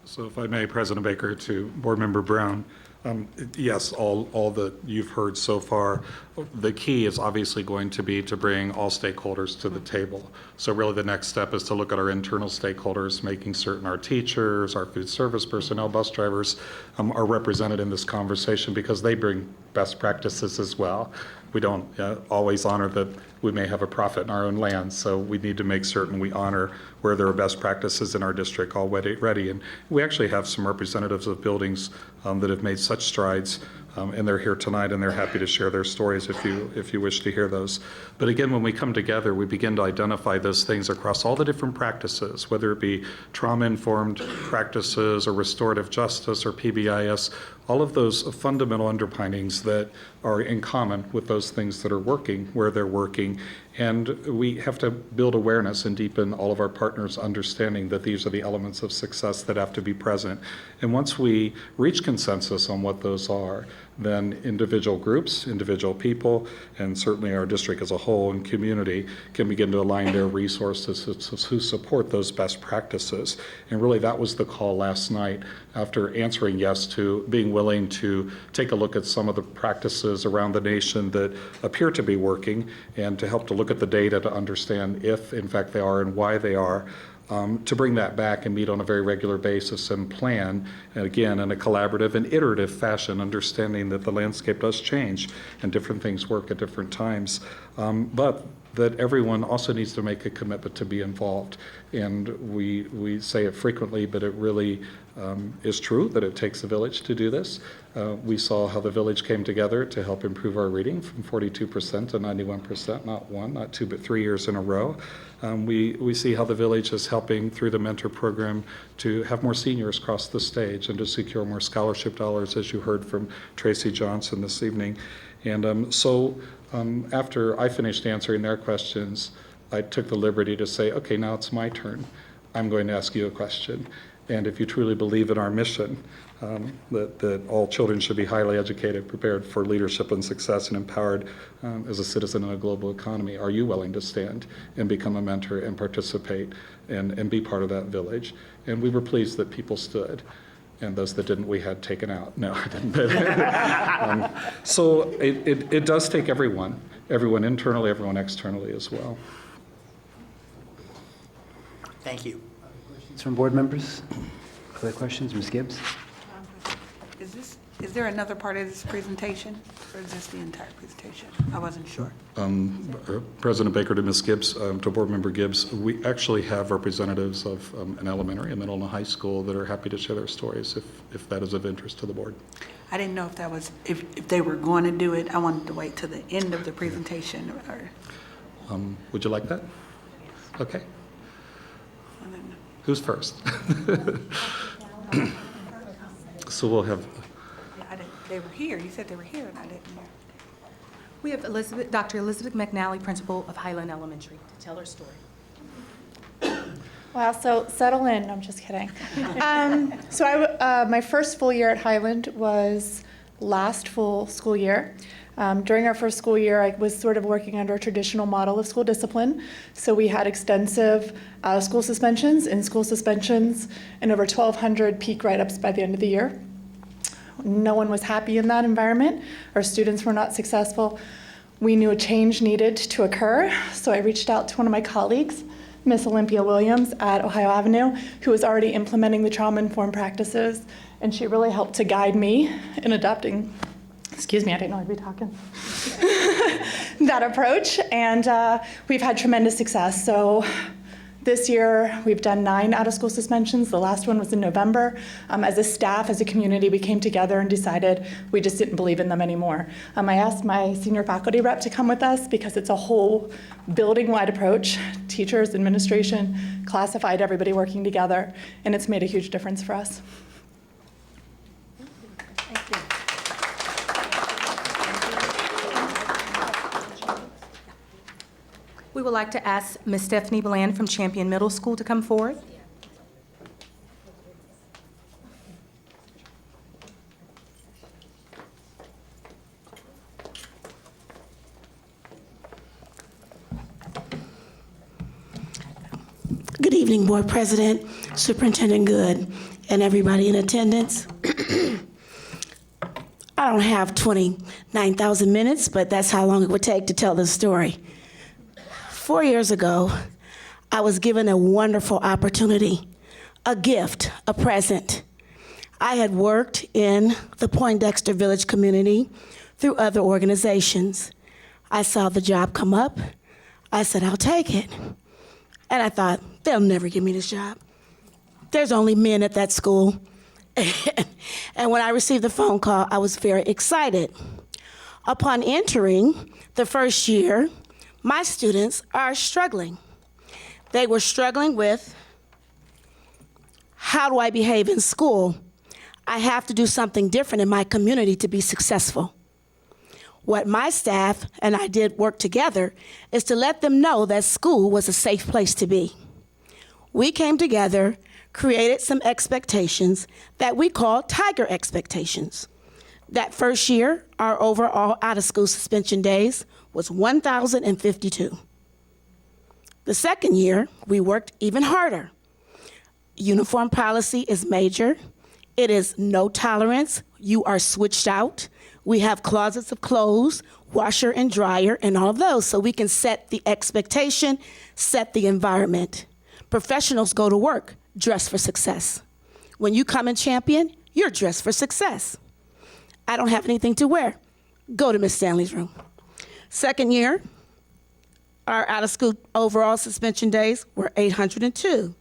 So if I may, President Baker, to Board Member Brown, yes, all that you've heard so far, the key is obviously going to be to bring all stakeholders to the table. So really the next step is to look at our internal stakeholders, making certain our teachers, our food service personnel, bus drivers are represented in this conversation because they bring best practices as well. We don't always honor that we may have a profit in our own land, so we need to make certain we honor where there are best practices in our district already. And we actually have some representatives of buildings that have made such strides, and they're here tonight, and they're happy to share their stories if you wish to hear those. But again, when we come together, we begin to identify those things across all the different practices, whether it be trauma-informed practices or restorative justice or PBIS, all of those fundamental underpinnings that are in common with those things that are working where they're working. And we have to build awareness and deepen all of our partners' understanding that these are the elements of success that have to be present. And once we reach consensus on what those are, then individual groups, individual people, and certainly our district as a whole and community can begin to align their resources to support those best practices. And really that was the call last night after answering yes to being willing to take a look at some of the practices around the nation that appear to be working and to help to look at the data to understand if in fact they are and why they are. To bring that back and meet on a very regular basis and plan, and again, in a collaborative and iterative fashion, understanding that the landscape does change and different things work at different times, but that everyone also needs to make a commitment to be involved. And we say it frequently, but it really is true that it takes a village to do this. We saw how the village came together to help improve our reading from 42% to 91%, not 1, not 2, but 3 years in a row. We see how the village is helping through the mentor program to have more seniors cross the stage and to secure more scholarship dollars, as you heard from Tracy Johnson this evening. And so after I finished answering their questions, I took the liberty to say, okay, now it's my turn. I'm going to ask you a question. And if you truly believe in our mission, that all children should be highly educated, prepared for leadership and success, and empowered as a citizen in a global economy, are you willing to stand and become a mentor and participate and be part of that village? And we were pleased that people stood. And those that didn't, we had taken out. No, I didn't. So it does take everyone internally, everyone externally as well. Thank you. Questions from board members? Other questions? Ms. Gibbs? Is there another part of this presentation, or is this the entire presentation? I wasn't sure. President Baker to Ms. Gibbs, to Board Member Gibbs, we actually have representatives of an elementary, a middle, and a high school that are happy to share their stories if that is of interest to the board. I didn't know if that was, if they were going to do it. I wanted to wait to the end of the presentation. Or Would you like that? Okay. Who's first? So we'll have. They were here. You said they were here, and I didn't hear. We have Dr. Elizabeth McNally, principal of Highland Elementary, to tell her story. Wow, so settle in. I'm just kidding. My first full year at Highland was last full school year. During our first school year, I was sort of working under a traditional model of school discipline. So we had extensive school suspensions, in-school suspensions, and over 1,200 peak write-ups by the end of the year. No one was happy in that environment. Our students were not successful. We knew a change needed to occur, so I reached out to one of my colleagues, Miss Olympia Williams at Ohio Avenue, who was already implementing the trauma-informed practices, and she really helped to guide me in adopting excuse me, I didn't know I'd be talking, that approach, and we've had tremendous success. So this year, we've done 9 out-of-school suspensions. The last one was in November. As a staff, as a community, we came together and decided we just didn't believe in them anymore. I asked my senior faculty rep to come with us because it's a whole building-wide approach. Teachers, administration, classified, everybody working together, and it's made a huge difference for us. We would like to ask Ms. Stephanie Bland from Champion Middle School to come forward. Good evening, Board President, Superintendent Good, and everybody in attendance. I don't have 29,000 minutes, but that's how long it would take to tell this story. 4 years ago, I was given a wonderful opportunity, a gift, a present. I had worked in the Poindexter Village community through other organizations. I saw the job come up. I said, I'll take it. And I thought, they'll never give me this job. There's only men at that school. And when I received the phone call, I was very excited. Upon entering the first year, my students are struggling. They were struggling with, how do I behave in school? I have to do something different in my community to be successful. What my staff and I did work together is to let them know that school was a safe place to be. We came together, created some expectations that we called Tiger expectations. That first year, our overall out-of-school suspension days was 1,052. The second year, we worked even harder. Uniform policy is major. It is no tolerance. You are switched out. We have closets of clothes, washer and dryer, and all of those, so we can set the expectation, set the environment. Professionals go to work dressed for success. When you come in Champion, you're dressed for success. I don't have anything to wear. Go to Miss Stanley's room. Second year, our out-of-school overall suspension days were 802.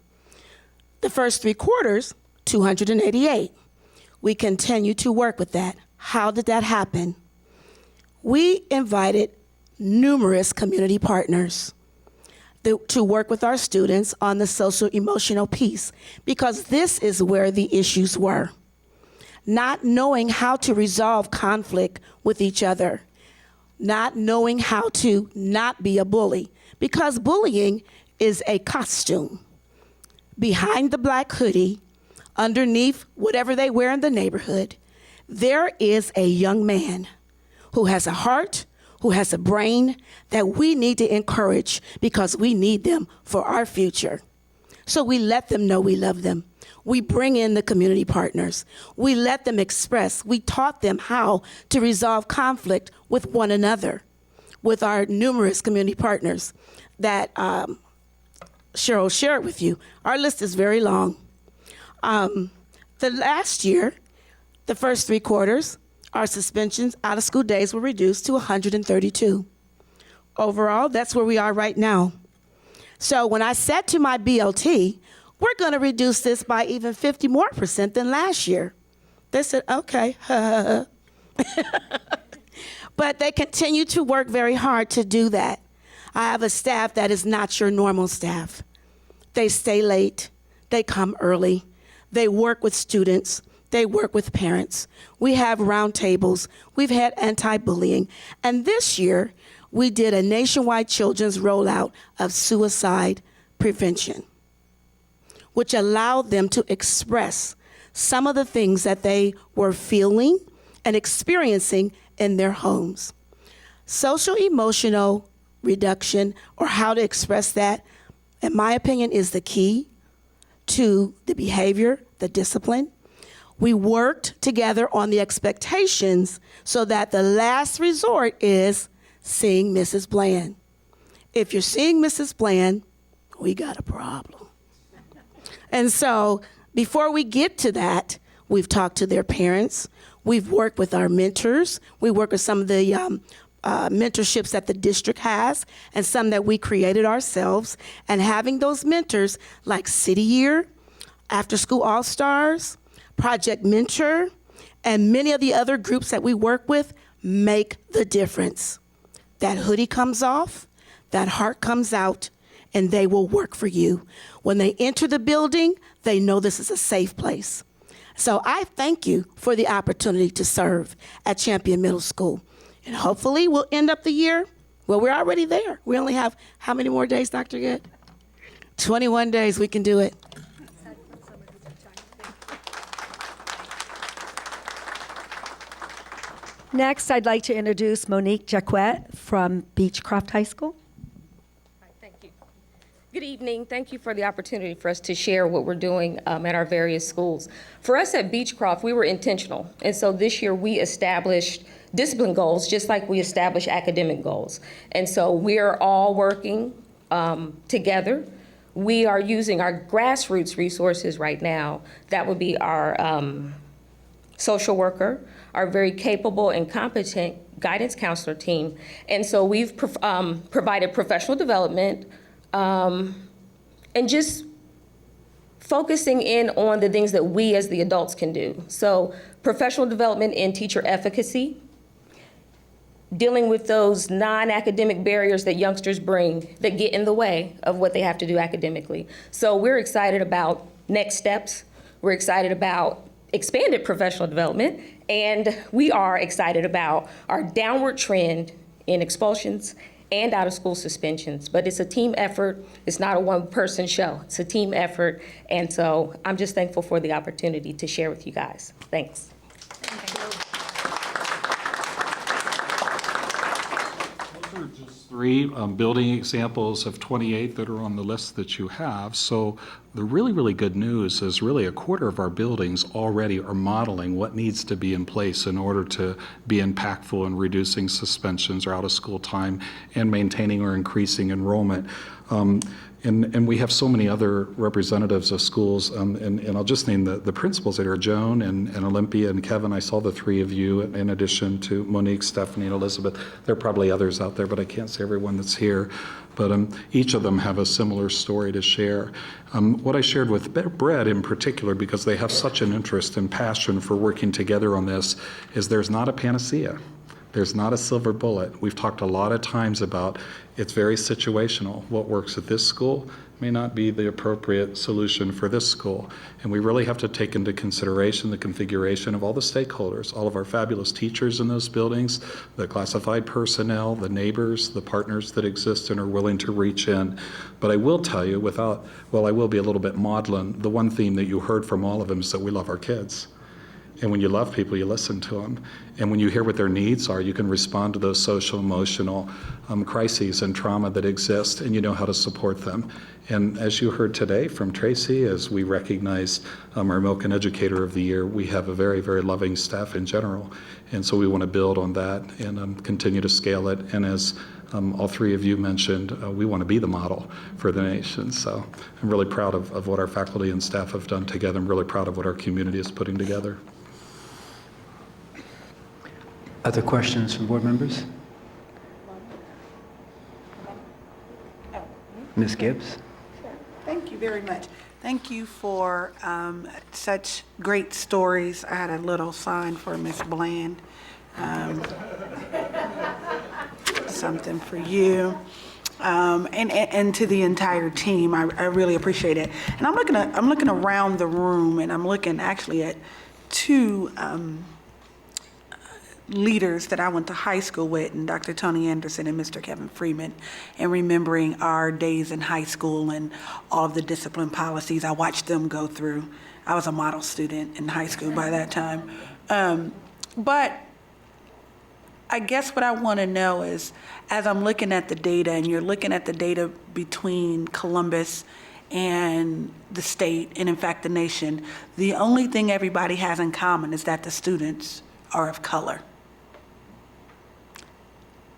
The first 3 quarters, 288. We continue to work with that. How did that happen? We invited numerous community partners to work with our students on the social emotional piece, because this is where the issues were. Not knowing how to resolve conflict with each other, not knowing how to not be a bully, because bullying is a costume. Behind the black hoodie, underneath whatever they wear in the neighborhood, there is a young man who has a heart, who has a brain that we need to encourage because we need them for our future. So we let them know we love them. We bring in the community partners. We let them express. We taught them how to resolve conflict with one another, with our numerous community partners that Cheryl shared with you. Our list is very long. The last year, the first 3 quarters, our suspensions out of school days were reduced to 132. Overall, that's where we are right now. So when I said to my BLT, we're going to reduce this by even 50% more than last year, they said, okay. But they continue to work very hard to do that. I have a staff that is not your normal staff. They stay late. They come early. They work with students. They work with parents. We have roundtables. We've had anti-bullying. And this year, we did a nationwide children's rollout of suicide prevention, which allowed them to express some of the things that they were feeling and experiencing in their homes. Social emotional reduction, or how to express that, in my opinion, is the key to the behavior, the discipline. We worked together on the expectations so that the last resort is seeing Mrs. Bland. If you're seeing Mrs. Bland, we got a problem. And so before we get to that, We've talked to their parents. We've worked with our mentors. We work with some of the mentorships that the district has and some that we created ourselves. And having those mentors like City Year, After School All-Stars, Project Mentor, and many of the other groups that we work with make the difference. That hoodie comes off, that heart comes out, and they will work for you. When they enter the building, they know this is a safe place. So I thank you for the opportunity to serve at Champion Middle School. And hopefully we'll end up the year, well, we're already there. We only have, how many more days, Dr. Good? 21 days, we can do it. Next, I'd like to introduce Monique Jacquet from Beechcroft High School. Thank you. Good evening. Thank you for the opportunity for us to share what we're doing at our various schools. For us at Beechcroft, we were intentional. And so this year we established discipline goals just like we established academic goals. And so we're all working together. We are using our grassroots resources right now. That would be our social worker, our very capable and competent guidance counselor team. And so we've provided professional development and just focusing in on the things that we as the adults can do. So professional development in teacher efficacy, dealing with those non-academic barriers that youngsters bring that get in the way of what they have to do academically. So we're excited about next steps. We're excited about expanded professional development, and we are excited about our downward trend in expulsions and out-of-school suspensions. But it's a team effort. It's not a one-person show. It's a team effort, and so I'm just thankful for the opportunity to share with you guys. Thanks. Those are just 3 building examples of 28 that are on the list that you have. So the really, really good news is really a quarter of our buildings already are modeling what needs to be in place in order to be impactful in reducing suspensions or out of school time and maintaining or increasing enrollment. And we have so many other representatives of schools, and I'll just name the principals that are Joan and Olympia and Kevin. I saw the 3 of you in addition to Monique, Stephanie, and Elizabeth. There are probably others out there, but I can't say everyone that's here. But each of them have a similar story to share. What I shared with Brett in particular, because they have such an interest and passion for working together on this, is there's not a panacea. There's not a silver bullet. We've talked a lot of times about it's very situational. What works at this school may not be the appropriate solution for this school. And we really have to take into consideration the configuration of all the stakeholders, all of our fabulous teachers in those buildings, the classified personnel, the neighbors, the partners that exist and are willing to reach in. But I will tell you, I will be a little bit maudlin, the one theme that you heard from all of them is that we love our kids. And when you love people, you listen to them. And when you hear what their needs are, you can respond to those social, emotional crises and trauma that exist, and you know how to support them. And as you heard today from Tracy, as we recognize our Milken Educator of the Year, we have a very, very loving staff in general. And so we want to build on that and continue to scale it. And as all 3 of you mentioned, we want to be the model for the nation. So I'm really proud of what our faculty and staff have done together. I'm really proud of what our community is putting together. Other questions from board members? Ms. Gibbs? Thank you very much. Thank you for such great stories. I had a little sign for Ms. Bland. Something for you. And to the entire team, I really appreciate it. And I'm looking around the room, and I'm looking actually at 2 leaders that I went to high school with, and Dr. Tony Anderson and Mr. Kevin Freeman, and remembering our days in high school and all of the discipline policies I watched them go through. I was a model student in high school by that time. But I guess what I want to know is, as I'm looking at the data, and you're looking at the data between Columbus and the state, and in fact the nation, the only thing everybody has in common is that the students are of color.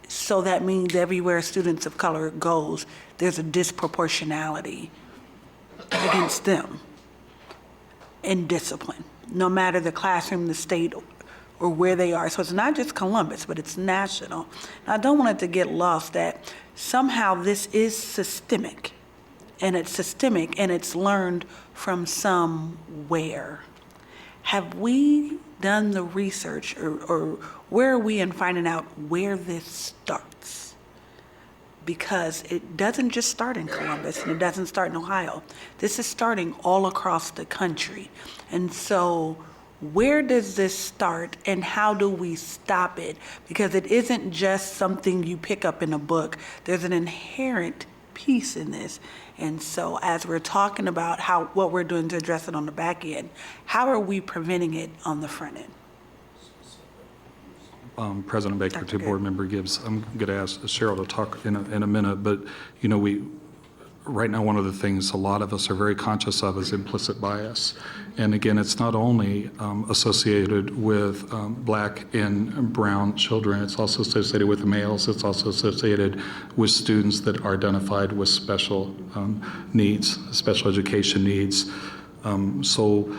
So that means everywhere students of color goes, there's a disproportionality against them in discipline. no matter the classroom, the state, or where they are. So it's not just Columbus, but it's national. And I don't want it to get lost that somehow this is systemic, and it's learned from somewhere. Have we done the research, or where are we in finding out where this starts? Because it doesn't just start in Columbus, and it doesn't start in Ohio. This is starting all across the country. And so where does this start, and how do we stop it? Because it isn't just something you pick up in a book. There's an inherent piece in this. And so as we're talking about what we're doing to address it on the back end, how are we preventing it on the front end? President Baker, to Board Member Gibbs, I'm going to ask Cheryl to talk in a minute, but you know, right now, one of the things a lot of us are very conscious of is implicit bias. And again, it's not only associated with black and brown children, it's also associated with males, it's also associated with students that are identified with special needs, special education needs. So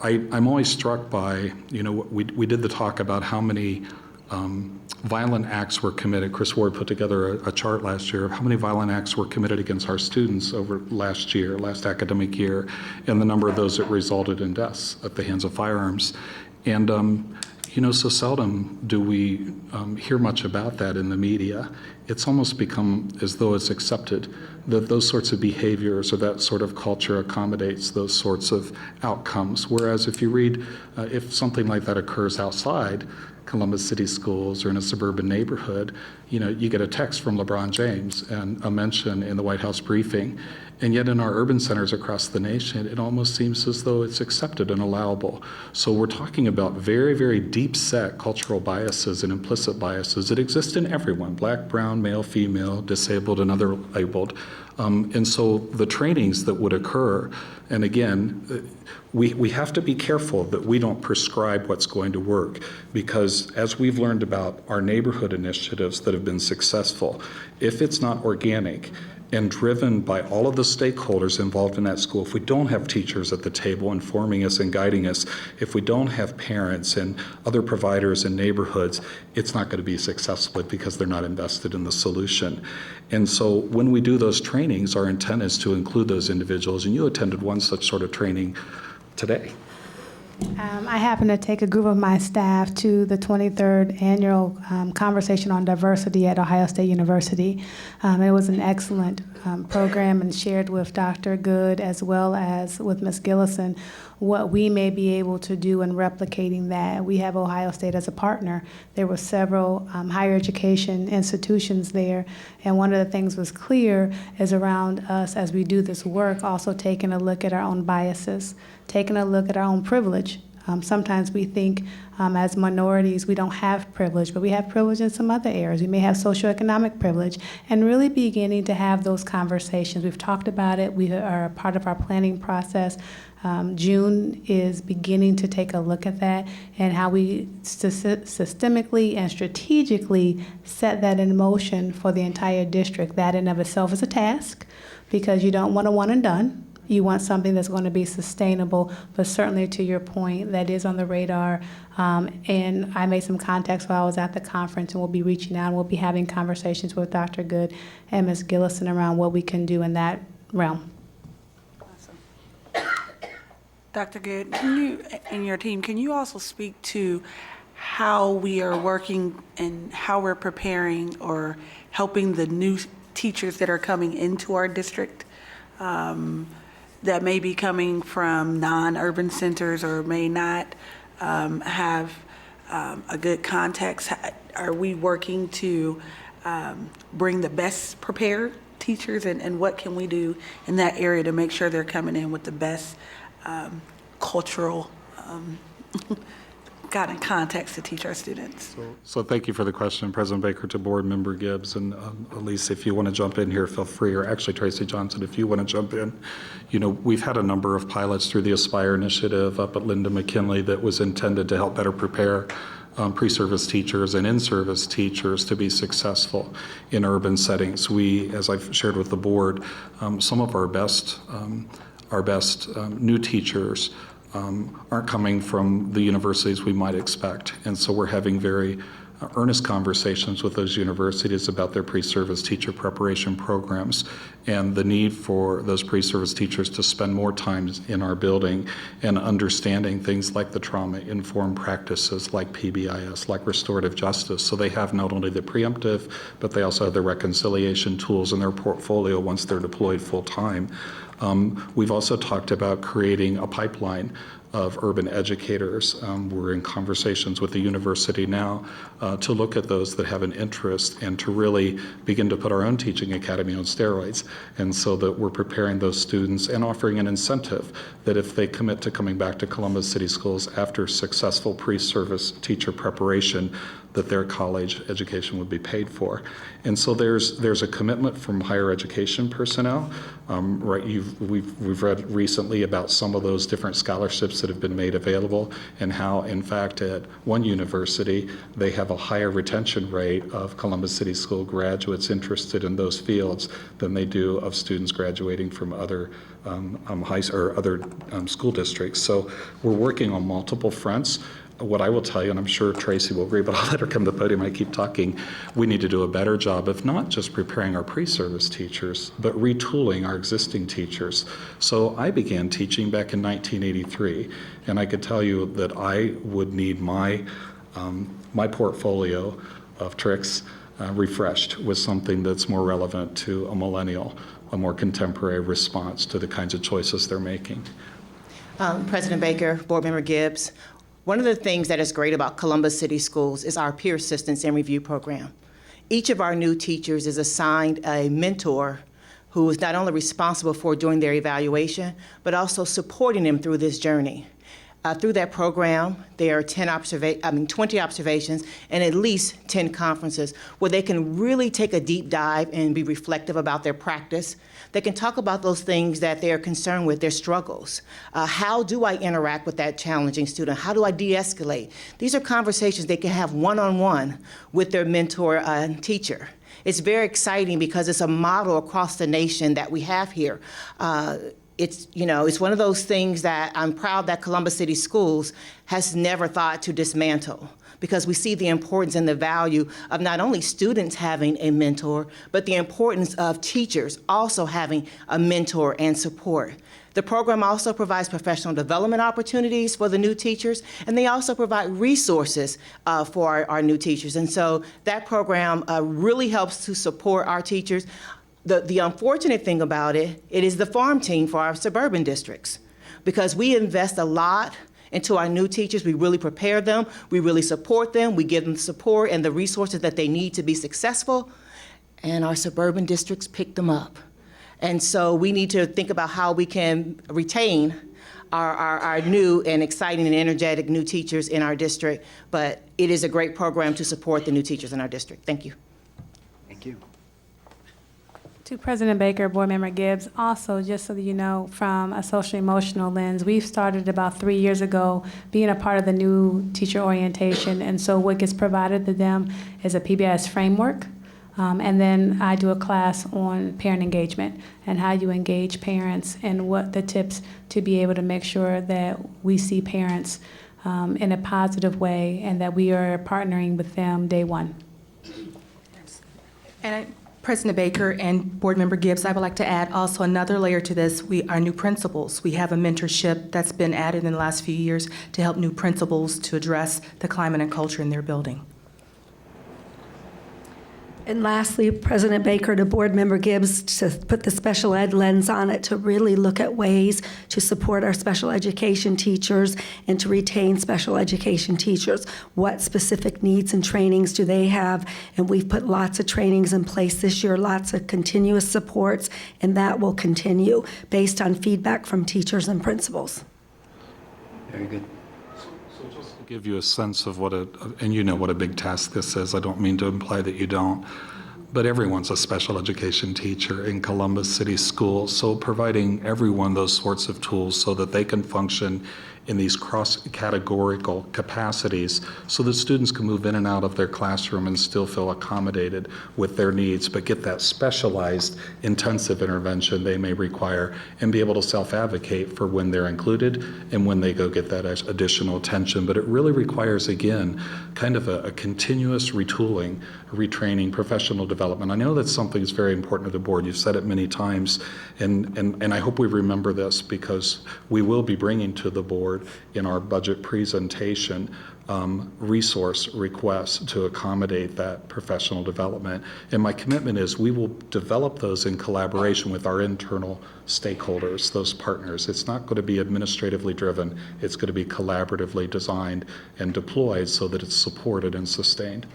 I'm always struck by, you know, we did the talk about how many violent acts were committed. Chris Ward put together a chart last year of how many violent acts were committed against our students over last academic year, and the number of those that resulted in deaths at the hands of firearms. And, you know, so seldom do we hear much about that in the media. It's almost become as though it's accepted that those sorts of behaviors or that sort of culture accommodates those sorts of outcomes. Whereas if you read, if something like that occurs outside Columbus City Schools or in a suburban neighborhood, you know, you get a text from LeBron James and a mention in the White House briefing. And yet in our urban centers across the nation, it almost seems as though it's accepted and allowable. So we're talking about very, very deep-set cultural biases and implicit biases that exist in everyone, black, brown, male, female, disabled, and other labeled. And so the trainings that would occur, and again, we have to be careful that we don't prescribe what's going to work, because as we've learned about our neighborhood initiatives that have been successful, if it's not organic and driven by all of the stakeholders involved in that school, if we don't have teachers at the table informing us and guiding us, if we don't have parents and other providers in neighborhoods, it's not going to be successful because they're not invested in the solution. And so when we do those trainings, our intent is to include those individuals, and you attended one such sort of training today. I happened to take a group of my staff to the 23rd annual Conversation on Diversity at Ohio State University. It was an excellent program, and shared with Dr. Good as well as with Ms. Gillison what we may be able to do in replicating that. We have Ohio State as a partner. There were several higher education institutions there, and one of the things was clear is around us as we do this work, also taking a look at our own biases, taking a look at our own privilege. Sometimes we think as minorities we don't have privilege, but we have privilege in some other areas. We may have socioeconomic privilege, and really beginning to have those conversations. We've talked about it. We are a part of our planning process. June is beginning to take a look at that and how we systemically and strategically set that in motion for the entire district. That in of itself is a task, because you don't want a one and done. You want something that's going to be sustainable, but certainly to your point, that is on the radar. And I made some contacts while I was at the conference, and we'll be reaching out, and we'll be having conversations with Dr. Good and Ms. Gillison around what we can do in that realm. Dr. Good, can you and your team, can you also speak to how we are working and how we're preparing or helping the new teachers that are coming into our district that may be coming from non-urban centers or may not have a good context? Are we working to bring the best prepared teachers, and what can we do in that area to make sure they're coming in with the best cultural context to teach our students? So thank you for the question, President Baker, to Board Member Gibbs, and Elise, if you want to jump in here, feel free, or actually Tracy Johnson, if you want to jump in. You know, we've had a number of pilots through the Aspire initiative up at Linda McKinley that was intended to help better prepare pre-service teachers and in-service teachers to be successful in urban settings. We, as I've shared with the board, some of our best new teachers aren't coming from the universities we might expect. And so we're having very earnest conversations with those universities about their pre-service teacher preparation programs and the need for those pre-service teachers to spend more time in our building and understanding things like the trauma-informed practices like PBIS, like restorative justice. So they have not only the preemptive, but they also have the reconciliation tools in their portfolio once they're deployed full-time. We've also talked about creating a pipeline of urban educators. We're in conversations with the university now to look at those that have an interest and to really begin to put our own teaching academy on steroids. And so that we're preparing those students and offering an incentive that if they commit to coming back to Columbus City Schools after successful pre-service teacher preparation, that their college education would be paid for. And so there's a commitment from higher education personnel. Right, we've read recently about some of those different scholarships that have been made available and how, in fact, at one university, they have a higher retention rate of Columbus City School graduates interested in those fields than they do of students graduating from other school districts. So we're working on multiple fronts. What I will tell you, and I'm sure Tracy will agree, but I'll let her come to the podium. I keep talking. We need to do a better job of not just preparing our pre-service teachers, but retooling our existing teachers. So I began teaching back in 1983, and I could tell you that I would need my portfolio of tricks refreshed with something that's more relevant to a millennial, a more contemporary response to the kinds of choices they're making. President Baker, Board Member Gibbs, one of the things that is great about Columbus City Schools is our peer assistance and review program. Each of our new teachers is assigned a mentor who is not only responsible for doing their evaluation, but also supporting them through this journey. Through that program, there are 20 observations and at least 10 conferences where they can really take a deep dive and be reflective about their practice. They can talk about those things that they're concerned with, their struggles. How do I interact with that challenging student? How do I de-escalate? These are conversations they can have one-on-one with their mentor and teacher. It's very exciting because it's a model across the nation that we have here. It's one of those things that I'm proud that Columbus City Schools has never thought to dismantle, because we see the importance and the value of not only students having a mentor, but the importance of teachers also having a mentor and support. The program also provides professional development opportunities for the new teachers, and they also provide resources for our new teachers. And so that program really helps to support our teachers. The unfortunate thing about it is the farm team for our suburban districts, because we invest a lot into our new teachers. We really prepare them, we really support them, we give them support and the resources that they need to be successful, and our suburban districts pick them up. And so we need to think about how we can retain our new and exciting and energetic new teachers in our district, but it is a great program to support the new teachers in our district. Thank you. Thank you. To President Baker, Board Member Gibbs, also, just so that you know, from a social emotional lens, we've started about 3 years ago being a part of the new teacher orientation, and so what gets provided to them is a PBIS framework, and then I do a class on parent engagement and how you engage parents and what the tips to be able to make sure that we see parents in a positive way and that we are partnering with them day one. And President Baker and Board Member Gibbs, I would like to add also another layer to this. Our new principals. We have a mentorship that's been added in the last few years to help new principals to address the climate and culture in their building. And lastly, President Baker, to Board Member Gibbs, to put the special ed lens on it, to really look at ways to support our special education teachers and to retain special education teachers. What specific needs and trainings do they have? And we've put lots of trainings in place this year, lots of continuous supports, and that will continue based on feedback from teachers and principals. Very good. Give you a sense of and you know what a big task this is. I don't mean to imply that you don't, but everyone's a special education teacher in Columbus City Schools. So providing everyone those sorts of tools so that they can function in these cross-categorical capacities so that students can move in and out of their classroom and still feel accommodated with their needs, but get that specialized intensive intervention they may require and be able to self-advocate for when they're included and when they go get that additional attention. But it really requires, again, kind of a continuous retooling, retraining, professional development. I know that's something that's very important to the board. You've said it many times, and I hope we remember this, because we will be bringing to the board in our budget presentation resource requests to accommodate that professional development. And my commitment is we will develop those in collaboration with our internal stakeholders, those partners. It's not going to be administratively driven. It's going to be collaboratively designed and deployed so that it's supported and sustained.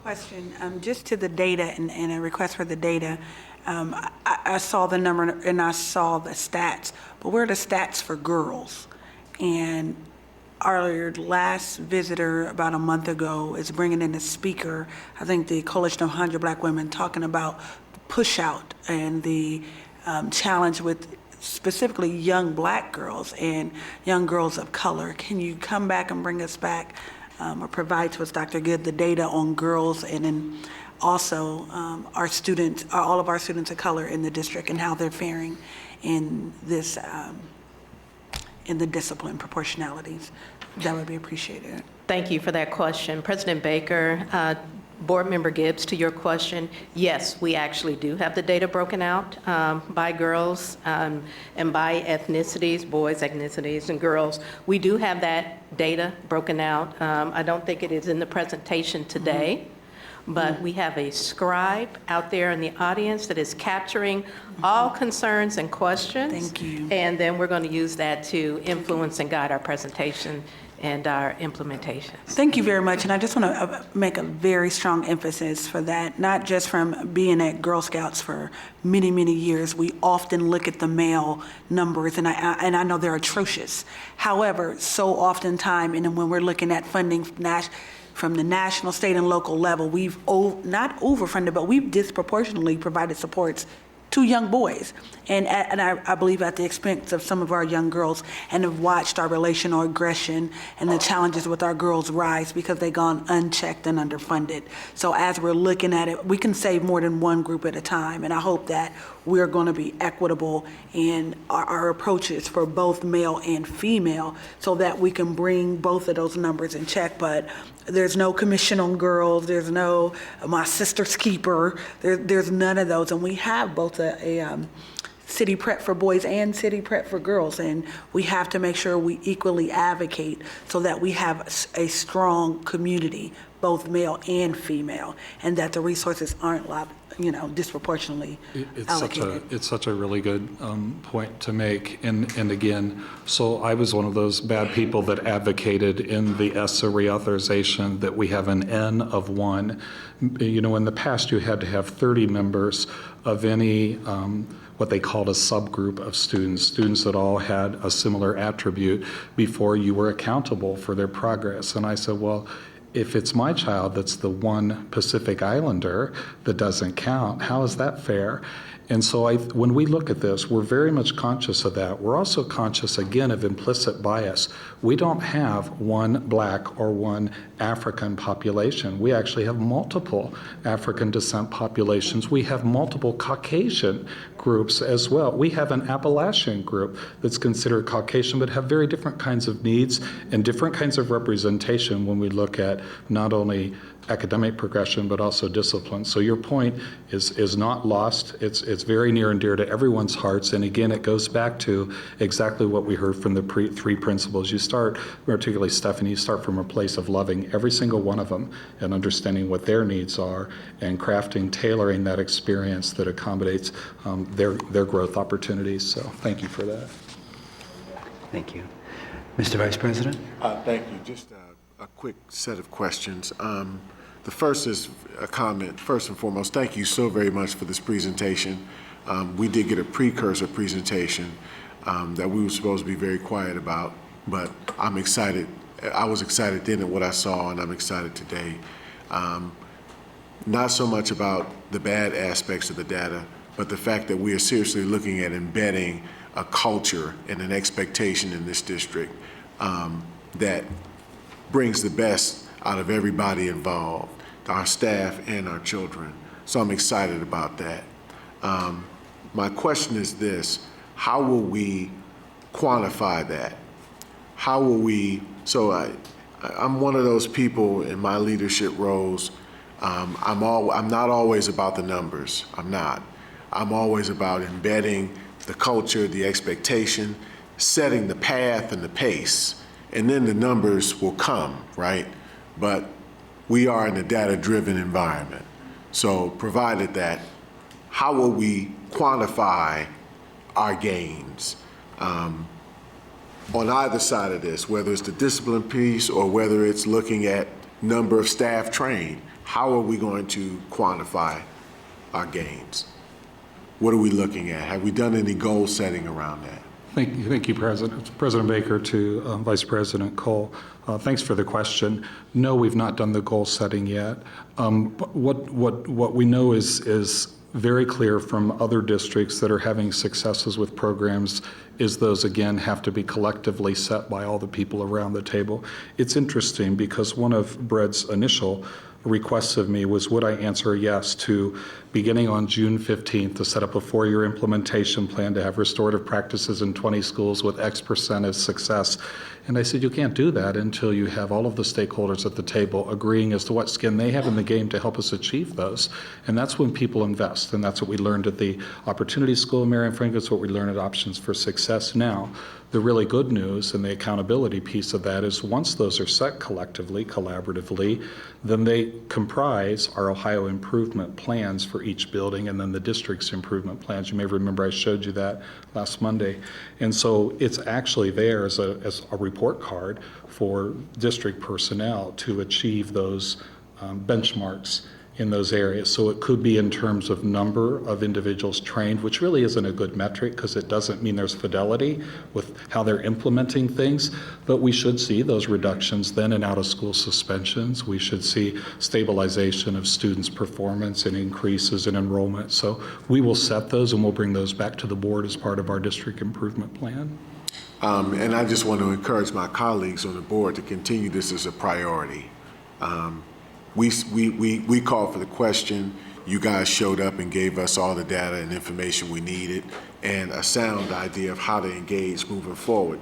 Question, just to the data and a request for the data. I saw the number and I saw the stats, but where are the stats for girls? And our last visitor about a month ago is bringing in a speaker, I think the Coalition of 100 Black Women, talking about push out and the challenge with specifically young Black girls and young girls of color. Can you come back and bring us back or provide to us, Dr. Good, the data on girls and then also our students, all of our students of color in the district and how they're faring in this, in the discipline proportionalities? That would be appreciated. Thank you for that question. President Baker, Board Member Gibbs, to your question, yes, we actually do have the data broken out by girls and by ethnicities, boys, ethnicities, and girls. We do have that data broken out. I don't think it is in the presentation today, but we have a scribe out there in the audience that is capturing all concerns and questions. Thank you. And then we're going to use that to influence and guide our presentation and our implementations. Thank you very much. And I just want to make a very strong emphasis for that, not just from being at Girl Scouts for many, many years. We often look at the male numbers, and I know they're atrocious. However, so oftentimes, and when we're looking at funding from the national, state, and local level, we've not overfunded, but we've disproportionately provided supports to young boys, and I believe at the expense of some of our young girls, and have watched our relational aggression and the challenges with our girls rise because they've gone unchecked and underfunded. So as we're looking at it, we can save more than one group at a time, and I hope that we're going to be equitable in our approaches for both male and female so that we can bring both of those numbers in check. But there's no commission on girls, there's no my sister's keeper, there's none of those. And we have both a city prep for boys and city prep for girls, and we have to make sure we equally advocate so that we have a strong community, both male and female, and that the resources aren't disproportionately allocated. It's such a really good point to make. And again, so I was one of those bad people that advocated in the ESSA reauthorization that we have an N of 1. You know, in the past you had to have 30 members of any what they called a subgroup of students that all had a similar attribute before you were accountable for their progress. And I said, well, if it's my child that's the one Pacific Islander that doesn't count, how is that fair? And so when we look at this, we're very much conscious of that. We're also conscious, again, of implicit bias. We don't have one Black or one African population. We actually have multiple African descent populations. We have multiple Caucasian groups as well. We have an Appalachian group that's considered Caucasian, but have very different kinds of needs and different kinds of representation when we look at not only academic progression, but also discipline. So your point is not lost. It's very near and dear to everyone's hearts. And again, it goes back to exactly what we heard from the three principles. You start, particularly Stephanie, you start from a place of loving every single one of them and understanding what their needs are and crafting, tailoring that experience that accommodates their growth opportunities. So thank you for that. Thank you. Mr. Vice President? Thank you. Just a quick set of questions. The first is a comment. First and foremost, thank you so very much for this presentation. We did get a precursor presentation that we were supposed to be very quiet about, but I'm excited. I was excited then at what I saw, and I'm excited today. Not so much about the bad aspects of the data, but the fact that we are seriously looking at embedding a culture and an expectation in this district that brings the best out of everybody involved, our staff and our children. So I'm excited about that. My question is this: how will we quantify that? How will we, I'm one of those people in my leadership roles, I'm not always about the numbers, I'm not. I'm always about embedding the culture, the expectation, setting the path and the pace, and then the numbers will come, right? But we are in a data-driven environment. So provided that, how will we quantify our gains on either side of this, whether it's the discipline piece or whether it's looking at number of staff trained? How are we going to quantify our gains? What are we looking at? Have we done any goal setting around that? Thank you, President Baker. To Vice President Cole, thanks for the question. No, we've not done the goal setting yet. But what we know is very clear from other districts that are having successes with programs is those, again, have to be collectively set by all the people around the table. It's interesting because one of Brett's initial requests of me was, would I answer yes to beginning on June 15th to set up a 4-year implementation plan to have restorative practices in 20 schools with X% of success. And I said, you can't do that until you have all of the stakeholders at the table agreeing as to what skin they have in the game to help us achieve those. And that's when people invest. And that's what we learned at the Opportunity School of Marion Franklin. It's what we learned at Options for Success. Now, the really good news and the accountability piece of that is once those are set collectively, collaboratively, then they comprise our Ohio improvement plans for each building and then the district's improvement plans. You may remember I showed you that last Monday. And so it's actually there as a report card for district personnel to achieve those benchmarks in those areas. So it could be in terms of number of individuals trained, which really isn't a good metric because it doesn't mean there's fidelity with how they're implementing things, but we should see those reductions then in out-of-school suspensions. We should see stabilization of students' performance and increases in enrollment. So we will set those and we'll bring those back to the board as part of our district improvement plan. And I just want to encourage my colleagues on the board to continue this as a priority. We called for the question. You guys showed up and gave us all the data and information we needed and a sound idea of how to engage moving forward.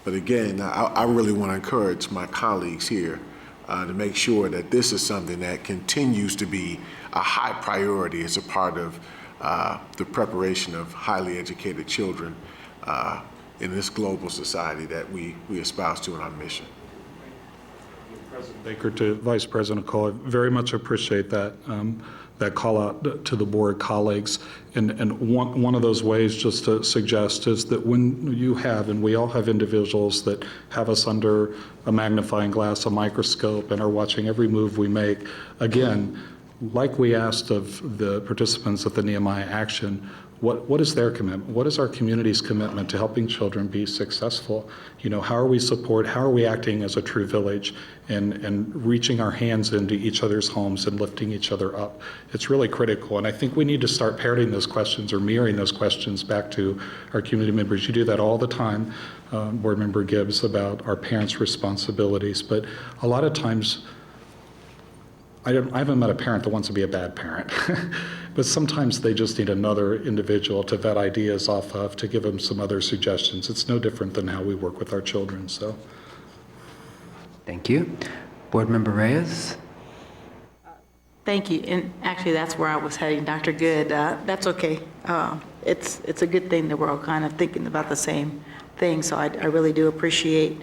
But again, I really want to encourage my colleagues here to make sure that this is something that continues to be a high priority as a part of the preparation of highly educated children in this global society that we espouse to in our mission. President Baker, to Vice President Cole, I very much appreciate that that call out to the board colleagues. And one of those ways just to suggest is that when you have, and we all have individuals that have us under a magnifying glass, a microscope, and are watching every move we make, again, like we asked of the participants at the Nehemiah Action, what is their commitment? What is our community's commitment to helping children be successful? You know, how are we acting as a true village and reaching our hands into each other's homes and lifting each other up? It's really critical. And I think we need to start parroting those questions or mirroring those questions back to our community members. You do that all the time, Board Member Gibbs, about our parents' responsibilities. But a lot of times, I haven't met a parent that wants to be a bad parent, but sometimes they just need another individual to vet ideas off of, to give them some other suggestions. It's no different than how we work with our children, so. Thank you. Board Member Reyes? Thank you, and actually that's where I was heading, Dr. Good. That's okay. It's a good thing that we're all kind of thinking about the same thing, so I really do appreciate,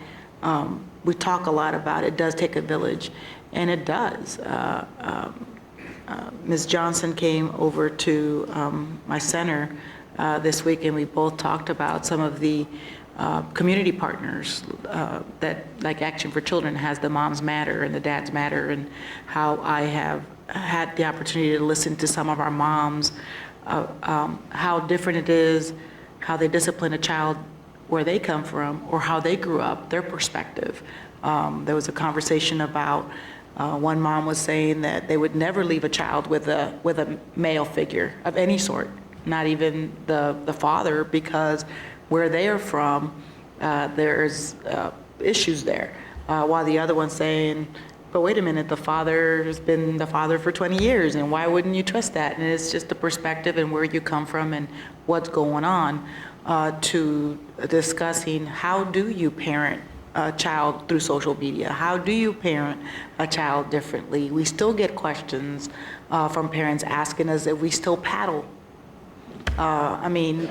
we talk a lot about it does take a village. And it does. Ms. Johnson came over to my center this week, and we both talked about some of the community partners that, like Action for Children, has the Moms Matter and the Dads Matter, and how I have had the opportunity to listen to some of our moms, how different it is, how they discipline a child where they come from or how they grew up, their perspective. There was a conversation about one mom was saying that they would never leave a child with a male figure of any sort, not even the father, because where they are from, there's issues there. While the other one's saying, but wait a minute, the father has been the father for 20 years, and why wouldn't you trust that? And it's just the perspective and where you come from and what's going on, to discussing how do you parent a child through social media? How do you parent a child differently? We still get questions from parents asking us if we still paddle. I mean,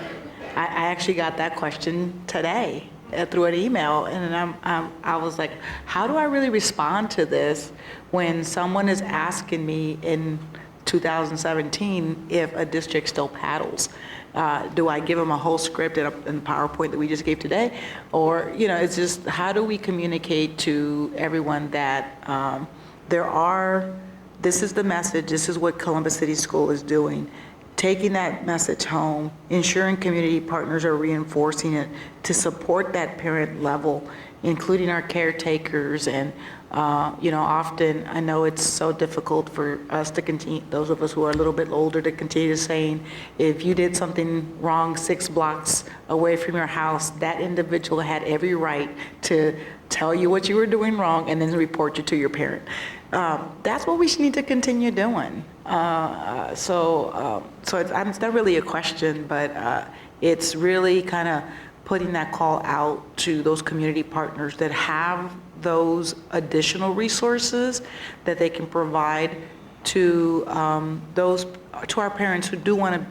I actually got that question today through an email, and I was like, how do I really respond to this when someone is asking me in 2017 if a district still paddles? Do I give them a whole script in the PowerPoint that we just gave today? Or, it's just, how do we communicate to everyone that this is the message, this is what Columbus City School is doing, taking that message home, ensuring community partners are reinforcing it to support that parent level, including our caretakers. And often I know it's so difficult for us to continue, those of us who are a little bit older, to continue saying, if you did something wrong 6 blocks away from your house, that individual had every right to tell you what you were doing wrong and then report you to your parent. That's what we should need to continue doing. So it's not really a question, but it's really kind of putting that call out to those community partners that have those additional resources that they can provide to our parents who do want to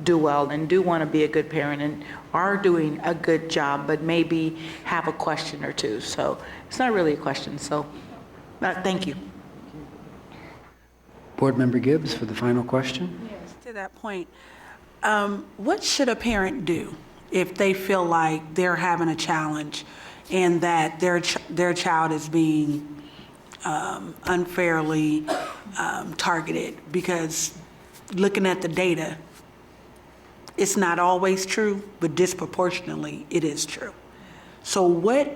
do well and do want to be a good parent and are doing a good job, but maybe have a question or two. So it's not really a question. So thank you. Board Member Gibbs for the final question. Yes, to that point, what should a parent do if they feel like they're having a challenge and that their child is being unfairly targeted? Because looking at the data, it's not always true, but disproportionately it is true. So what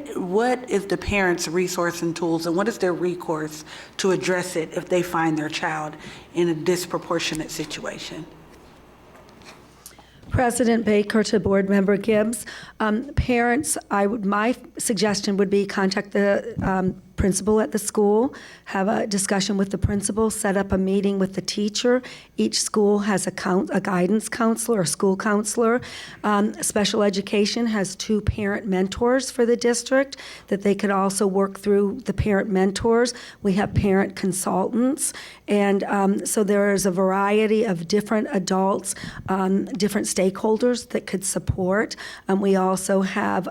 is the parents' resource and tools, and what is their recourse to address it if they find their child in a disproportionate situation? President Baker to Board Member Gibbs. Parents, my suggestion would be contact the principal at the school, have a discussion with the principal, set up a meeting with the teacher. Each school has a guidance counselor or school counselor. Special education has 2 parent mentors for the district that they could also work through the parent mentors. We have parent consultants. And so there is a variety of different adults, different stakeholders that could support. We also have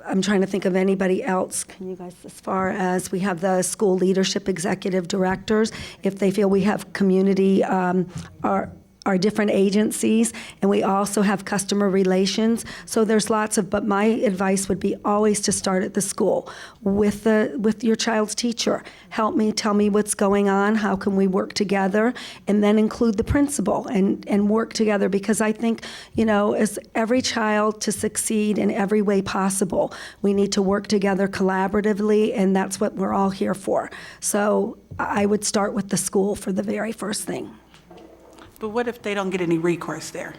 I'm trying to think of anybody else. Can you guys, as far as we have the school leadership executive directors, if they feel we have community, our different agencies, and we also have customer relations. So there's lots of, but my advice would be always to start at the school with your child's teacher. Help me, tell me what's going on, how can we work together, and then include the principal and work together, because I think, as every child to succeed in every way possible, we need to work together collaboratively, and that's what we're all here for. So I would start with the school for the very first thing. But what if they don't get any recourse there?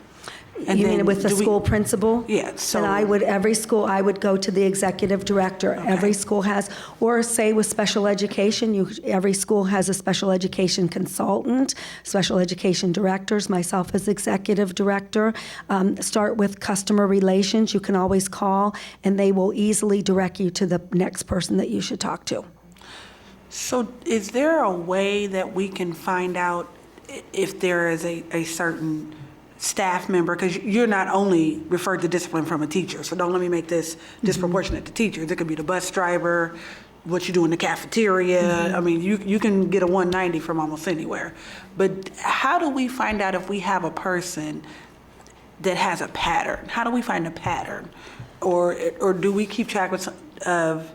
And you then mean with the school principal? Yeah, so. And every school, I would go to the executive director. Okay. Every school has, or say with special education, every school has a special education consultant, special education directors, myself as executive director. Start with customer relations. You can always call, and they will easily direct you to the next person that you should talk to. So is there a way that we can find out if there is a certain staff member, because you're not only referred to discipline from a teacher, so don't let me make this disproportionate to teachers. It could be the bus driver, what you do in the cafeteria. I mean, you can get a 190 from almost anywhere. But how do we find out if we have a person that has a pattern? How do we find a pattern? Or do we keep track of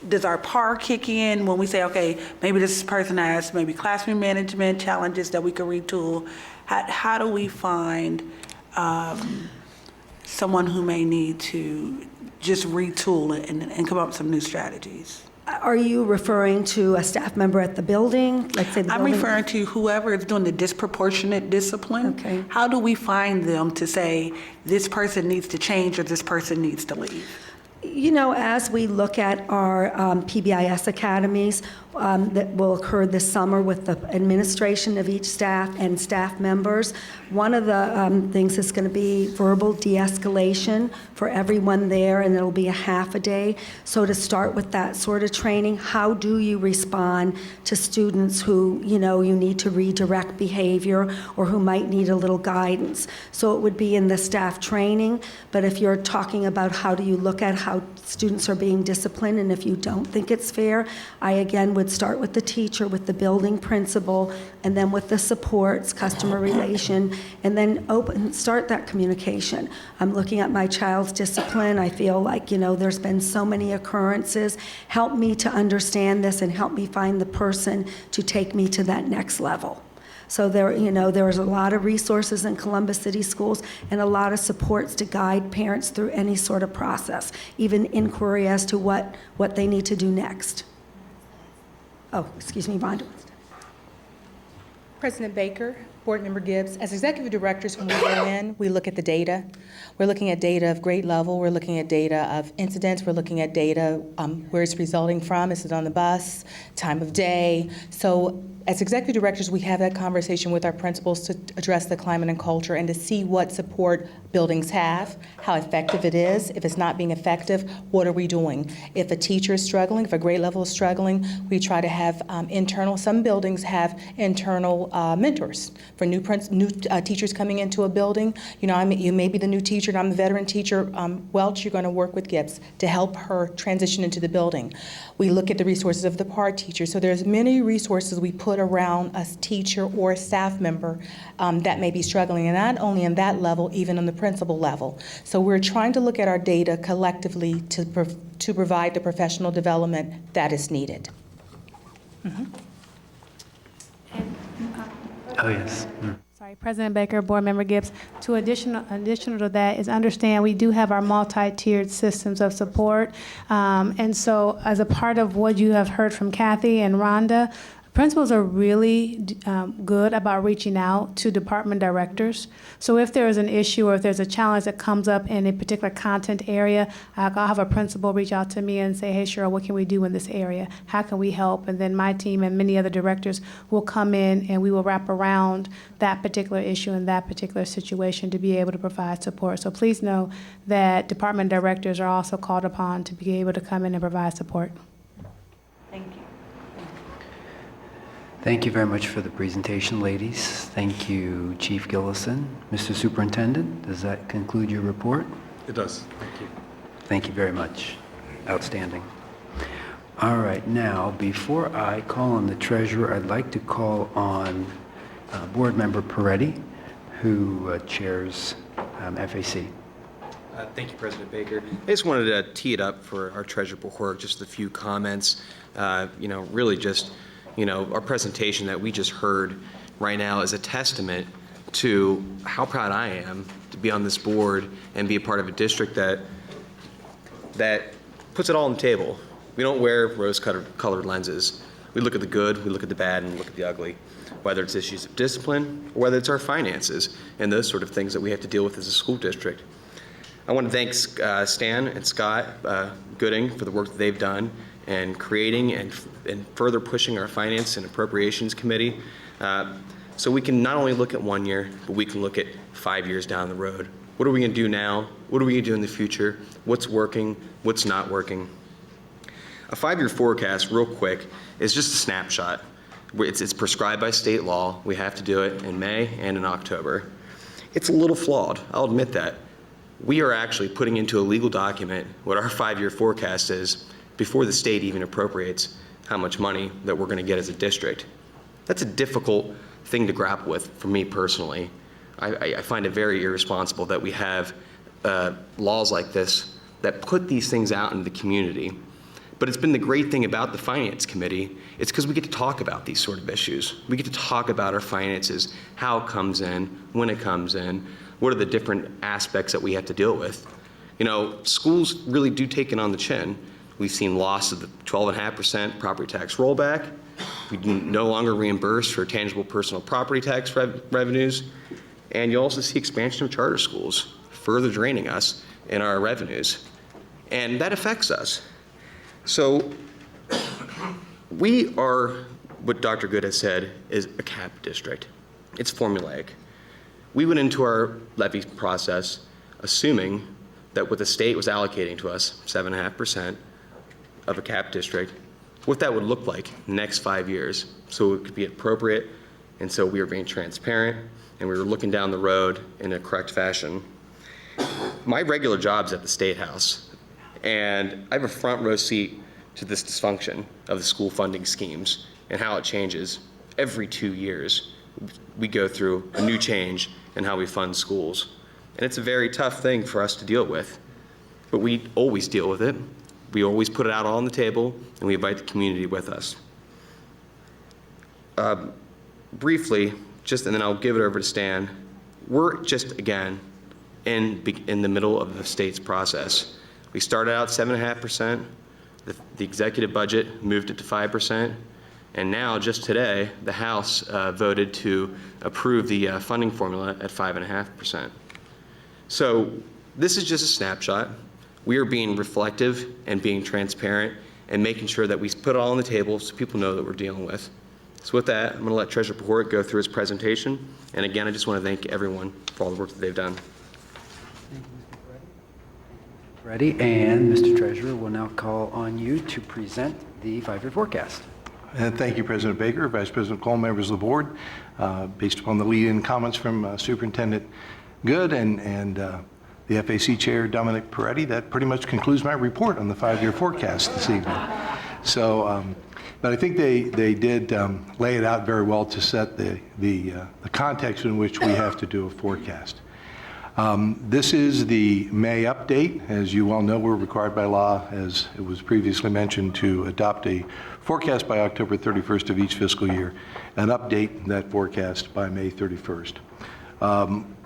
does our PAR kick in when we say, okay, maybe this person has maybe classroom management challenges that we could retool? How do we find someone who may need to just retool it and come up with some new strategies? Are you referring to a staff member at the building? Like say the I'm building? referring to whoever is doing the disproportionate discipline. Okay. How do we find them to say, this person needs to change or this person needs to leave? You know, as we look at our PBIS academies that will occur this summer with the administration of each staff and staff members, one of the things is going to be verbal de-escalation for everyone there, and it'll be a half a day. So to start with that sort of training, how do you respond to students who, you know, you need to redirect behavior or who might need a little guidance? So it would be in the staff training, but if you're talking about how do you look at how students are being disciplined, and if you don't think it's fair, I again would start with the teacher, with the building principal, and then with the supports, customer relation, and then start that communication. I'm looking at my child's discipline. I feel like, you know, there's been so many occurrences. Help me to understand this and help me find the person to take me to that next level. So there, you know, there's a lot of resources in Columbus City Schools and a lot of supports to guide parents through any sort of process, even inquiry as to what they need to do next. Oh, excuse me, Vonda. President Baker, Board Member Gibbs, as executive directors, when we go in, we look at the data. We're looking at data of grade level. We're looking at data of incidents. We're looking at data where it's resulting from. Is it on the bus? Time of day? So as executive directors, we have that conversation with our principals to address the climate and culture and to see what support buildings have, how effective it is. If it's not being effective, what are we doing? If a teacher is struggling, if a grade level is struggling, we try to have some buildings have internal mentors for new teachers coming into a building. You know, you may be the new teacher and I'm the veteran teacher. Welch, you're going to work with Gibbs to help her transition into the building. We look at the resources of the PAR teacher. So there's many resources we put around a teacher or a staff member that may be struggling, and not only in that level, even on the principal level. So we're trying to look at our data collectively to provide the professional development that is needed. Mm-hmm. Oh, yes. Sorry, President Baker, Board Member Gibbs. Additional to that is understand we do have our multi-tiered systems of support. And so as a part of what you have heard from Kathy and Rhonda, principals are really good about reaching out to department directors. So if there is an issue or if there's a challenge that comes up in a particular content area, I'll have a principal reach out to me and say, hey, Cheryl, what can we do in this area? How can we help? And then my team and many other directors will come in and we will wrap around that particular issue and that particular situation to be able to provide support. So please know that department directors are also called upon to be able to come in and provide support. Thank you. Thank you very much for the presentation, ladies. Thank you, Chief Gillison. Mr. Superintendent, does that conclude your report? It does. Thank you. Thank you very much. Outstanding. All right, now, before I call on the treasurer, I'd like to call on Board Member Peretti, who chairs FAC. Thank you, President Baker. I just wanted to tee it up for our treasurer report, just a few comments. Really just, our presentation that we just heard right now is a testament to how proud I am to be on this board and be a part of a district that puts it all on the table. We don't wear rose-colored lenses. We look at the good, we look at the bad, and we look at the ugly, whether it's issues of discipline or whether it's our finances and those sort of things that we have to deal with as a school district. I want to thank Stan and Scott Gooding for the work that they've done and creating and further pushing our Finance and Appropriations Committee so we can not only look at 1 year, but we can look at 5 years down the road. What are we going to do now? What are we going to do in the future? What's working? What's not working? A 5-year forecast, real quick, is just a snapshot. It's prescribed by state law. We have to do it in May and in October. It's a little flawed, I'll admit that. We are actually putting into a legal document what our 5-year forecast is before the state even appropriates how much money that we're going to get as a district. That's a difficult thing to grapple with for me personally. I find it very irresponsible that we have laws like this that put these things out into the community. But it's been the great thing about the Finance Committee, it's because we get to talk about these sort of issues. We get to talk about our finances, how it comes in, when it comes in, what are the different aspects that we have to deal with. Schools really do take it on the chin We've seen loss of the 12.5% property tax rollback. We no longer reimburse for tangible personal property tax revenues. And you also see expansion of charter schools, further draining us in our revenues. And that affects us. So we are, what Dr. Good has said, is a cap district. It's formulaic. We went into our levy process assuming that what the state was allocating to us, 7.5% of a cap district, what that would look like in the next 5 years, so it could be appropriate. And so we were being transparent, and we were looking down the road in a correct fashion. My regular job's at the State House, and I have a front row seat to this dysfunction of the school funding schemes and how it changes. Every 2 years, we go through a new change in how we fund schools. And it's a very tough thing for us to deal with, but we always deal with it. We always put it out all on the table, and we invite the community with us. Briefly, and then I'll give it over to Stan, we're just, again, in the middle of the state's process. We started out 7.5%, the executive budget moved it to 5%, and now, just today, the House voted to approve the funding formula at 5.5%. So this is just a snapshot. We are being reflective and being transparent and making sure that we put it all on the table so people know that we're dealing with. So with that, I'm going to let Treasurer Pahoric go through his presentation. And again, I just want to thank everyone for all the work that they've done. Ready, and Mr. Treasurer will now call on you to present the 5-year forecast. And thank you, President Baker, Vice President Cole, members of the board. Based upon the lead-in comments from Superintendent Good and the FAC Chair, Dominic Peretti, that pretty much concludes my report on the 5-year forecast this evening. So, but I think they did lay it out very well to set the context in which we have to do a forecast. This is the May update. As you well know, we're required by law, as it was previously mentioned, to adopt a forecast by October 31st of each fiscal year and update that forecast by May 31st.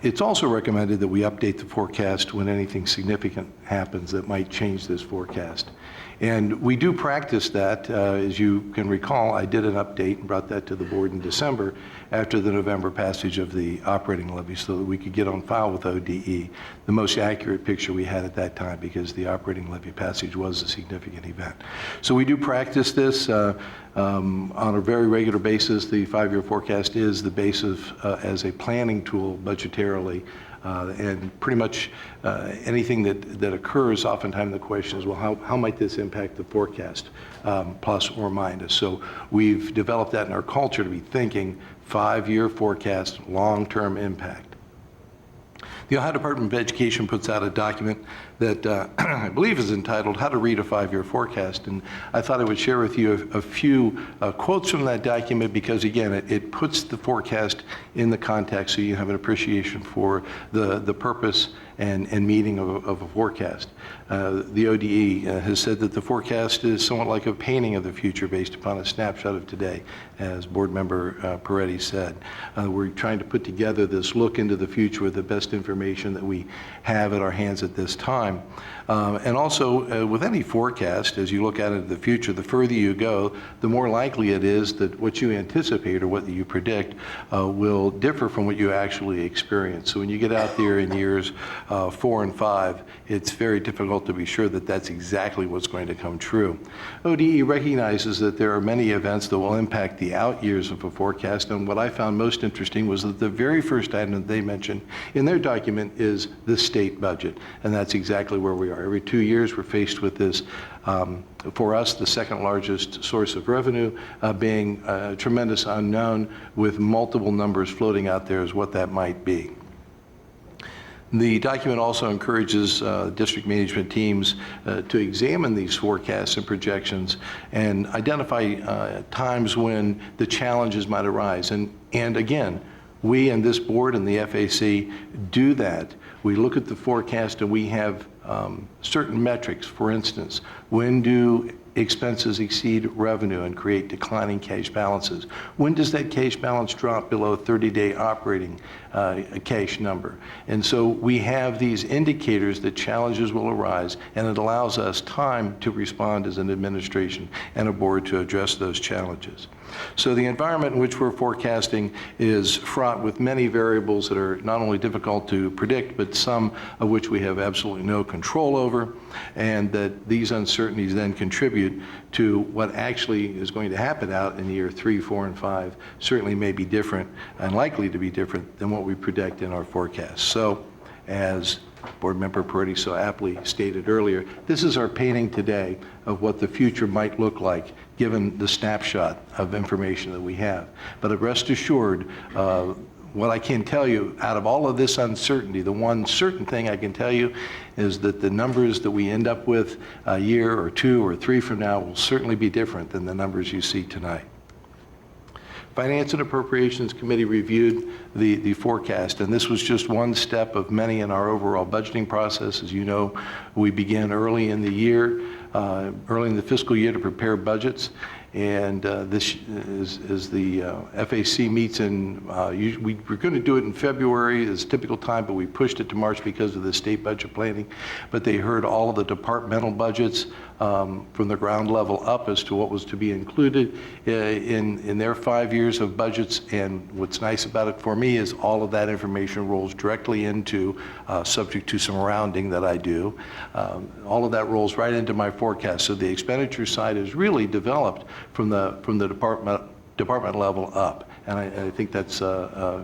It's also recommended that we update the forecast when anything significant happens that might change this forecast. And we do practice that. As you can recall, I did an update and brought that to the board in December after the November passage of the operating levy so that we could get on file with ODE the most accurate picture we had at that time, because the operating levy passage was a significant event. So we do practice this on a very regular basis. The 5-year forecast is the basis as a planning tool budgetarily. And pretty much anything that occurs, oftentimes the question is, well, how might this impact the forecast, plus or minus? So we've developed that in our culture to be thinking 5-year forecast, long-term impact. The Ohio Department of Education puts out a document that I believe is entitled How to Read a 5-Year Forecast. And I thought I would share with you a few quotes from that document because, again, it puts the forecast in the context so you have an appreciation for the purpose and meaning of a forecast. The ODE has said that the forecast is somewhat like a painting of the future based upon a snapshot of today, as Board Member Peretti said. We're trying to put together this look into the future with the best information that we have at our hands at this time. And also, with any forecast, as you look out into the future, the further you go, the more likely it is that what you anticipate or what you predict will differ from what you actually experience. So when you get out there in years 4 and 5, it's very difficult to be sure that that's exactly what's going to come true. ODE recognizes that there are many events that will impact the out years of a forecast, and what I found most interesting was that the very first item that they mentioned in their document is the state budget, and that's exactly where we are. Every 2 years we're faced with this, for us, the second largest source of revenue being a tremendous unknown with multiple numbers floating out there as what that might be. The document also encourages district management teams to examine these forecasts and projections and identify times when the challenges might arise. And again, we and this board and the FAC do that We look at the forecast and we have certain metrics. For instance, when do expenses exceed revenue and create declining cash balances? When does that cash balance drop below a 30-day operating cash number? And so we have these indicators that challenges will arise, and it allows us time to respond as an administration and a board to address those challenges. So the environment in which we're forecasting is fraught with many variables that are not only difficult to predict, but some of which we have absolutely no control over, and that these uncertainties then contribute to what actually is going to happen out in year 3, 4, and 5 certainly may be different and likely to be different than what we predict in our forecast. So as Board Member Peretti so aptly stated earlier, this is our painting today of what the future might look like given the snapshot of information that we have. But rest assured, what I can tell you, out of all of this uncertainty, the one certain thing I can tell you is that the numbers that we end up with a year or 2 or 3 from now will certainly be different than the numbers you see tonight. Finance and Appropriations Committee reviewed the forecast, and this was just one step of many in our overall budgeting process. As you know, we began early in the year, early in the fiscal year to prepare budgets. And this is the FAC meets in, we were going to do it in February as typical time, but we pushed it to March because of the state budget planning. But they heard all of the departmental budgets from the ground level up as to what was to be included in their 5 years of budgets. And what's nice about it for me is all of that information rolls directly into, subject to some rounding that I do, all of that rolls right into my forecast. So the expenditure side is really developed from the department level up. And I think that's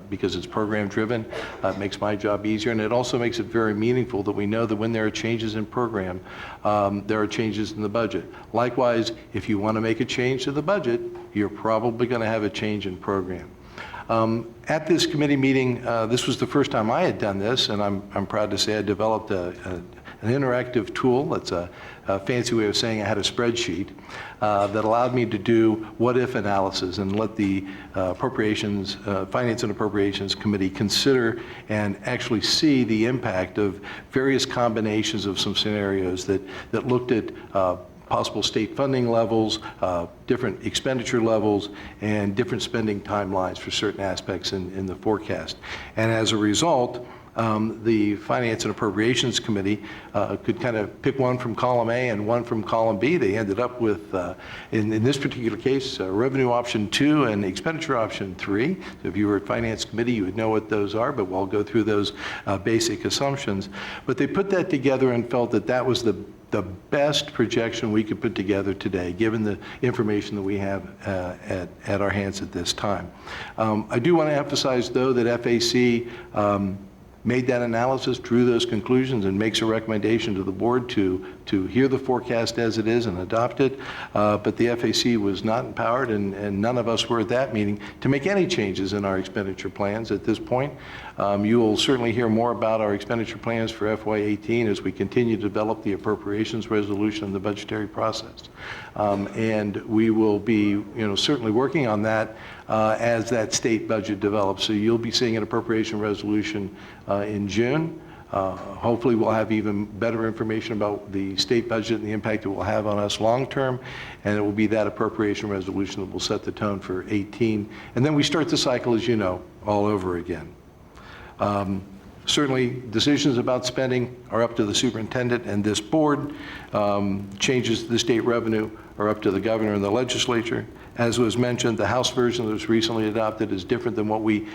because it's program driven, it makes my job easier, and it also makes it very meaningful that we know that when there are changes in program, there are changes in the budget. Likewise, if you want to make a change to the budget, you're probably going to have a change in program. At this committee meeting, this was the first time I had done this, and I'm proud to say I developed an interactive tool. That's a fancy way of saying I had a spreadsheet that allowed me to do what-if analysis and let the Finance and Appropriations Committee consider and actually see the impact of various combinations of some scenarios that looked at possible state funding levels, different expenditure levels, and different spending timelines for certain aspects in the forecast. And as a result, the Finance and Appropriations Committee could kind of pick one from column A and one from column B. They ended up with, in this particular case, revenue option 2 and expenditure option 3. So if you were at Finance Committee, you would know what those are, but we'll go through those basic assumptions. But they put that together and felt that that was the best projection we could put together today, given the information that we have at our hands at this time. I do want to emphasize, though, that FAC made that analysis, drew those conclusions, and makes a recommendation to the board to hear the forecast as it is and adopt it. But the FAC was not empowered, and none of us were at that meeting, to make any changes in our expenditure plans at this point. You will certainly hear more about our expenditure plans for FY18 as we continue to develop the appropriations resolution and the budgetary process. And we will be, certainly working on that as that state budget develops. So you'll be seeing an appropriation resolution in June. Hopefully we'll have even better information about the state budget and the impact it will have on us long term, and it will be that appropriation resolution that will set the tone for 18. And then we start the cycle, as you know, all over again. Certainly, decisions about spending are up to the superintendent and this board. Changes to the state revenue are up to the governor and the legislature. As was mentioned, the House version that was recently adopted is different than what we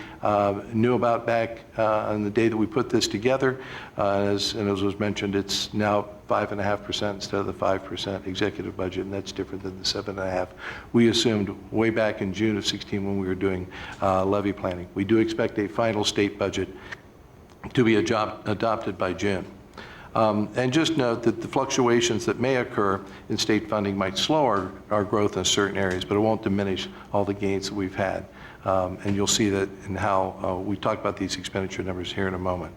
knew about back on the day that we put this together. As was mentioned, it's now 5.5% instead of the 5% executive budget, and that's different than the 7.5% we assumed way back in June of 16 when we were doing levy planning. We do expect a final state budget to be adopted by June. And just note that the fluctuations that may occur in state funding might slow our growth in certain areas, but it won't diminish all the gains that we've had. And you'll see that in how we talk about these expenditure numbers here in a moment.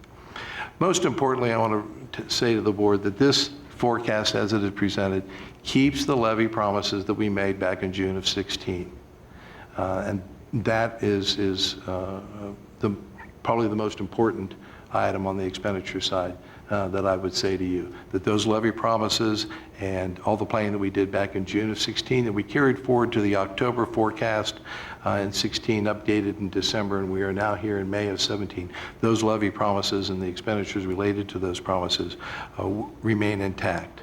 Most importantly, I want to say to the board that this forecast as it is presented keeps the levy promises that we made back in June of 16. And that is probably the most important item on the expenditure side that I would say to you, that those levy promises and all the planning that we did back in June of 16 that we carried forward to the October forecast in 16, updated in December, and we are now here in May of 17. Those levy promises and the expenditures related to those promises remain intact.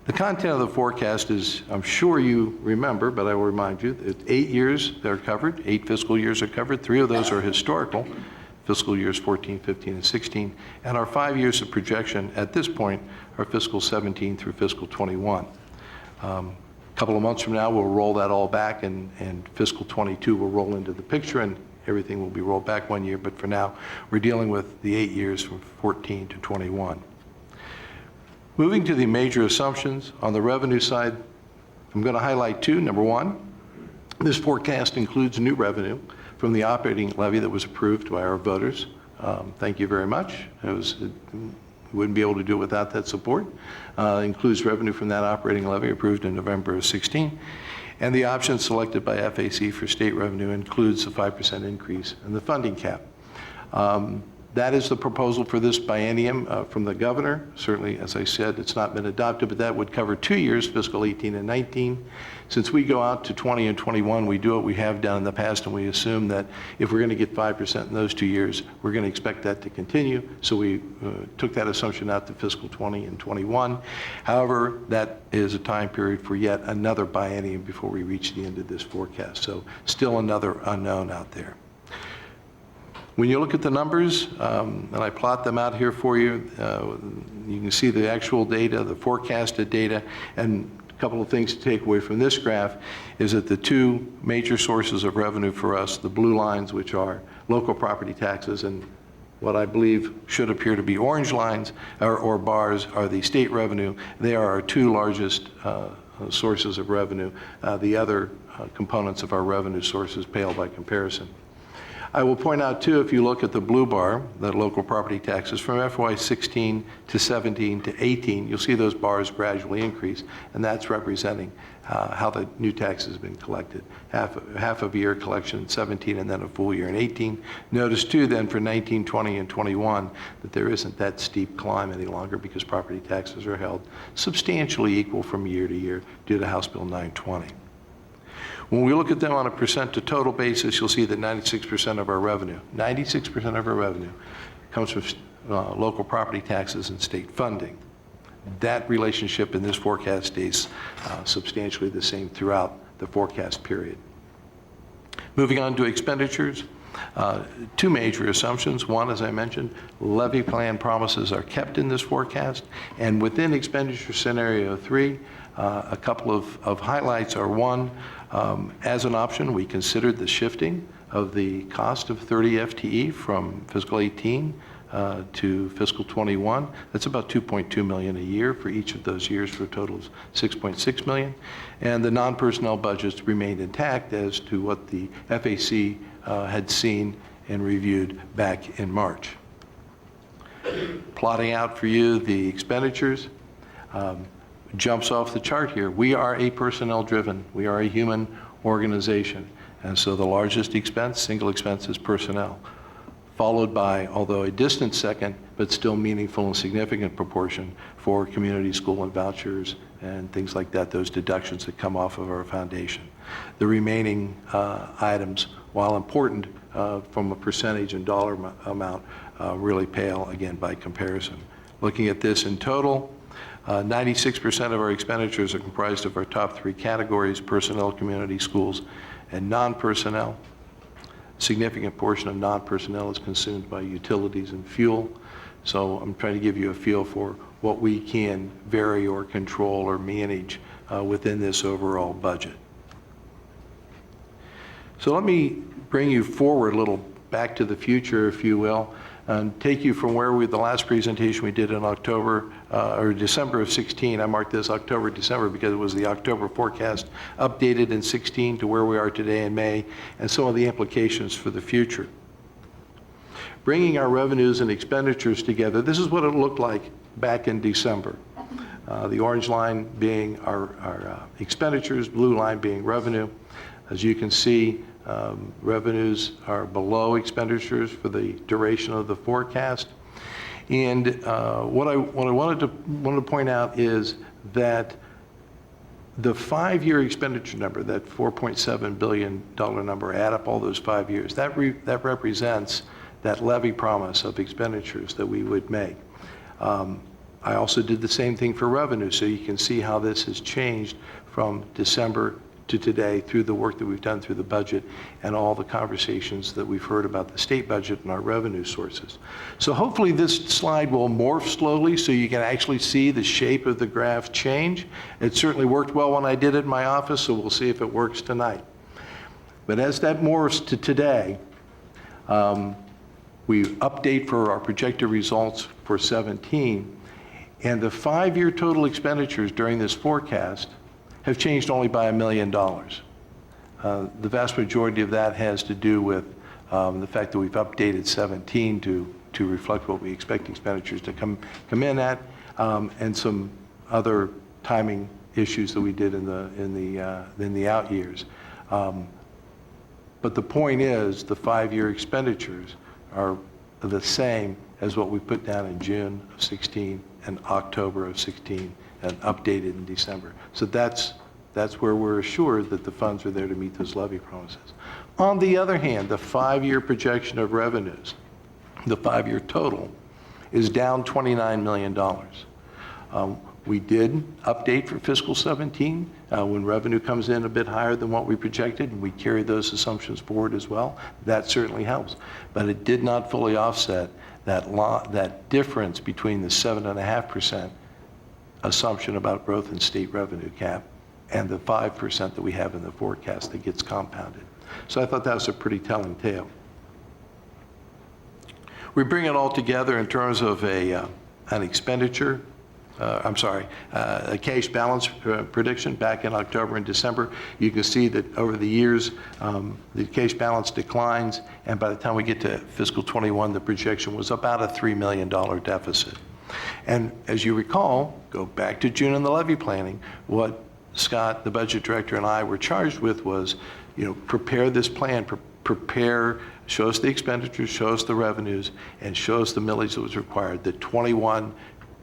The content of the forecast is, I'm sure you remember, but I will remind you, that 8 years they're covered, 8 fiscal years are covered, 3 of those are historical, fiscal years 14, 15, and 16, and our 5 years of projection at this point are fiscal 17 through fiscal 21. A couple of months from now, we'll roll that all back, and fiscal 22 will roll into the picture, and everything will be rolled back 1 year, but for now, we're dealing with the 8 years from 14 to 21. Moving to the major assumptions, on the revenue side, I'm going to highlight 2. Number 1, this forecast includes new revenue from the operating levy that was approved by our voters. Thank you very much. We wouldn't be able to do it without that support. Includes revenue from that operating levy approved in November of 16. And the option selected by FAC for state revenue includes a 5% increase in the funding cap. That is the proposal for this biennium from the governor. Certainly, as I said, it's not been adopted, but that would cover 2 years, fiscal 18 and 19. Since we go out to 20 and 21, we do what we have done in the past, and we assume that if we're going to get 5% in those 2 years, we're going to expect that to continue. So we took that assumption out to fiscal 20 and 21. However, that is a time period for yet another biennium before we reach the end of this forecast. So still another unknown out there. When you look at the numbers, and I plot them out here for you, you can see the actual data, the forecasted data, and a couple of things to take away from this graph is that the 2 major sources of revenue for us, the blue lines, which are local property taxes, and what I believe should appear to be orange lines or bars are the state revenue. They are our 2 largest sources of revenue. The other components of our revenue sources pale by comparison. I will point out, too, if you look at the blue bar, the local property taxes, from FY16 to 17 to 18, you'll see those bars gradually increase, and that's representing how the new tax has been collected. Half of a year collection in 17 and then a full year in 18. Notice, too, then for 19, 20, and 21 that there isn't that steep climb any longer because property taxes are held substantially equal from year to year due to House Bill 920. When we look at them on a percent to total basis, you'll see that 96% of our revenue, 96% of our revenue comes from local property taxes and state funding. That relationship in this forecast stays substantially the same throughout the forecast period. Moving on to expenditures, 2 major assumptions. One, as I mentioned, levy plan promises are kept in this forecast, and within expenditure scenario 3, a couple of highlights are, 1, as an option, we considered the shifting of the cost of 30 FTE from fiscal 18 to fiscal 21. That's about $2.2 million a year for each of those years for a total of $6.6 million. And the non-personnel budgets remained intact as to what the FAC had seen and reviewed back in March. Plotting out for you the expenditures. Jumps off the chart here. We are a personnel-driven, we are a human organization, and so the largest expense, single expense, is personnel, followed by, although a distant second, but still meaningful and significant proportion for community school and vouchers and things like that, those deductions that come off of our foundation. The remaining items, while important from a percentage and dollar amount, really pale, again, by comparison. Looking at this in total, 96% of our expenditures are comprised of our top 3 categories: personnel, community, schools, and non-personnel. Significant portion of non-personnel is consumed by utilities and fuel. So I'm trying to give you a feel for what we can vary or control or manage within this overall budget. So let me bring you forward a little, back to the future, if you will, and take you from where the last presentation we did in October or December of 16. I marked this October, December because it was the October forecast updated in 16 to where we are today in May, and some of the implications for the future. Bringing our revenues and expenditures together, this is what it looked like back in December. The orange line being our expenditures, blue line being revenue. As you can see, Revenues are below expenditures for the duration of the forecast. And what I wanted to point out is that the 5-year expenditure number, that $4.7 billion number, add up all those 5 years, that represents that levy promise of expenditures that we would make. I also did the same thing for revenue, so you can see how this has changed from December to today through the work that we've done through the budget and all the conversations that we've heard about the state budget and our revenue sources. So hopefully this slide will morph slowly so you can actually see the shape of the graph change. It certainly worked well when I did it in my office, so we'll see if it works tonight. But as that morphs to today, we update for our projected results for 17, and the 5-year total expenditures during this forecast have changed only by $1 million. The vast majority of that has to do with the fact that we've updated 17 to reflect what we expect expenditures to come in at, and some other timing issues that we did in the out years. But the point is, the 5-year expenditures are the same as what we put down in June of 16 and October of 16 and updated in December. So that's where we're assured that the funds are there to meet those levy promises. On the other hand, the 5-year projection of revenues, the 5-year total, is down $29 million. We did update for fiscal 17 when revenue comes in a bit higher than what we projected, and we carried those assumptions forward as well. That certainly helps, but it did not fully offset that difference between the 7.5% assumption about growth in state revenue cap and the 5% that we have in the forecast that gets compounded. So I thought that was a pretty telling tale. We bring it all together in terms of an expenditure, a cash balance prediction back in October and December. You can see that over the years, the cash balance declines, and by the time we get to fiscal 21, the projection was about a $3 million deficit. And as you recall, go back to June in the levy planning, what Scott, the budget director, and I were charged with was, prepare this plan, show us the expenditures, show us the revenues, and show us the millage that was required. That 21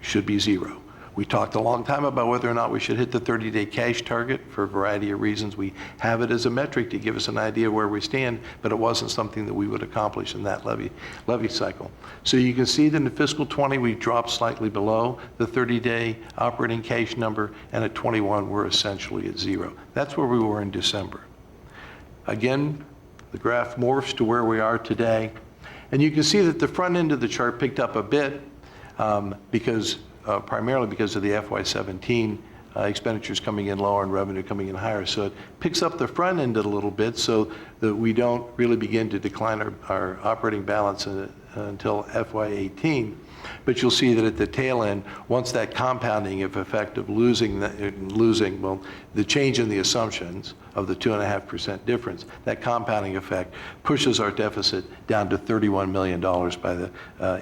should be zero. We talked a long time about whether or not we should hit the 30-day cash target for a variety of reasons. We have it as a metric to give us an idea where we stand, but it wasn't something that we would accomplish in that levy cycle. So you can see that in fiscal 20, we dropped slightly below the 30-day operating cash number, and at 21, we're essentially at zero. That's where we were in December. Again, the graph morphs to where we are today, and you can see that the front end of the chart picked up a bit primarily because of the FY17 expenditures coming in lower and revenue coming in higher. So it picks up the front end a little bit so that we don't really begin to decline our operating balance until FY18. But you'll see that at the tail end, once that compounding effect of the change in the assumptions of the 2.5% difference, that compounding effect pushes our deficit down to $31 million by the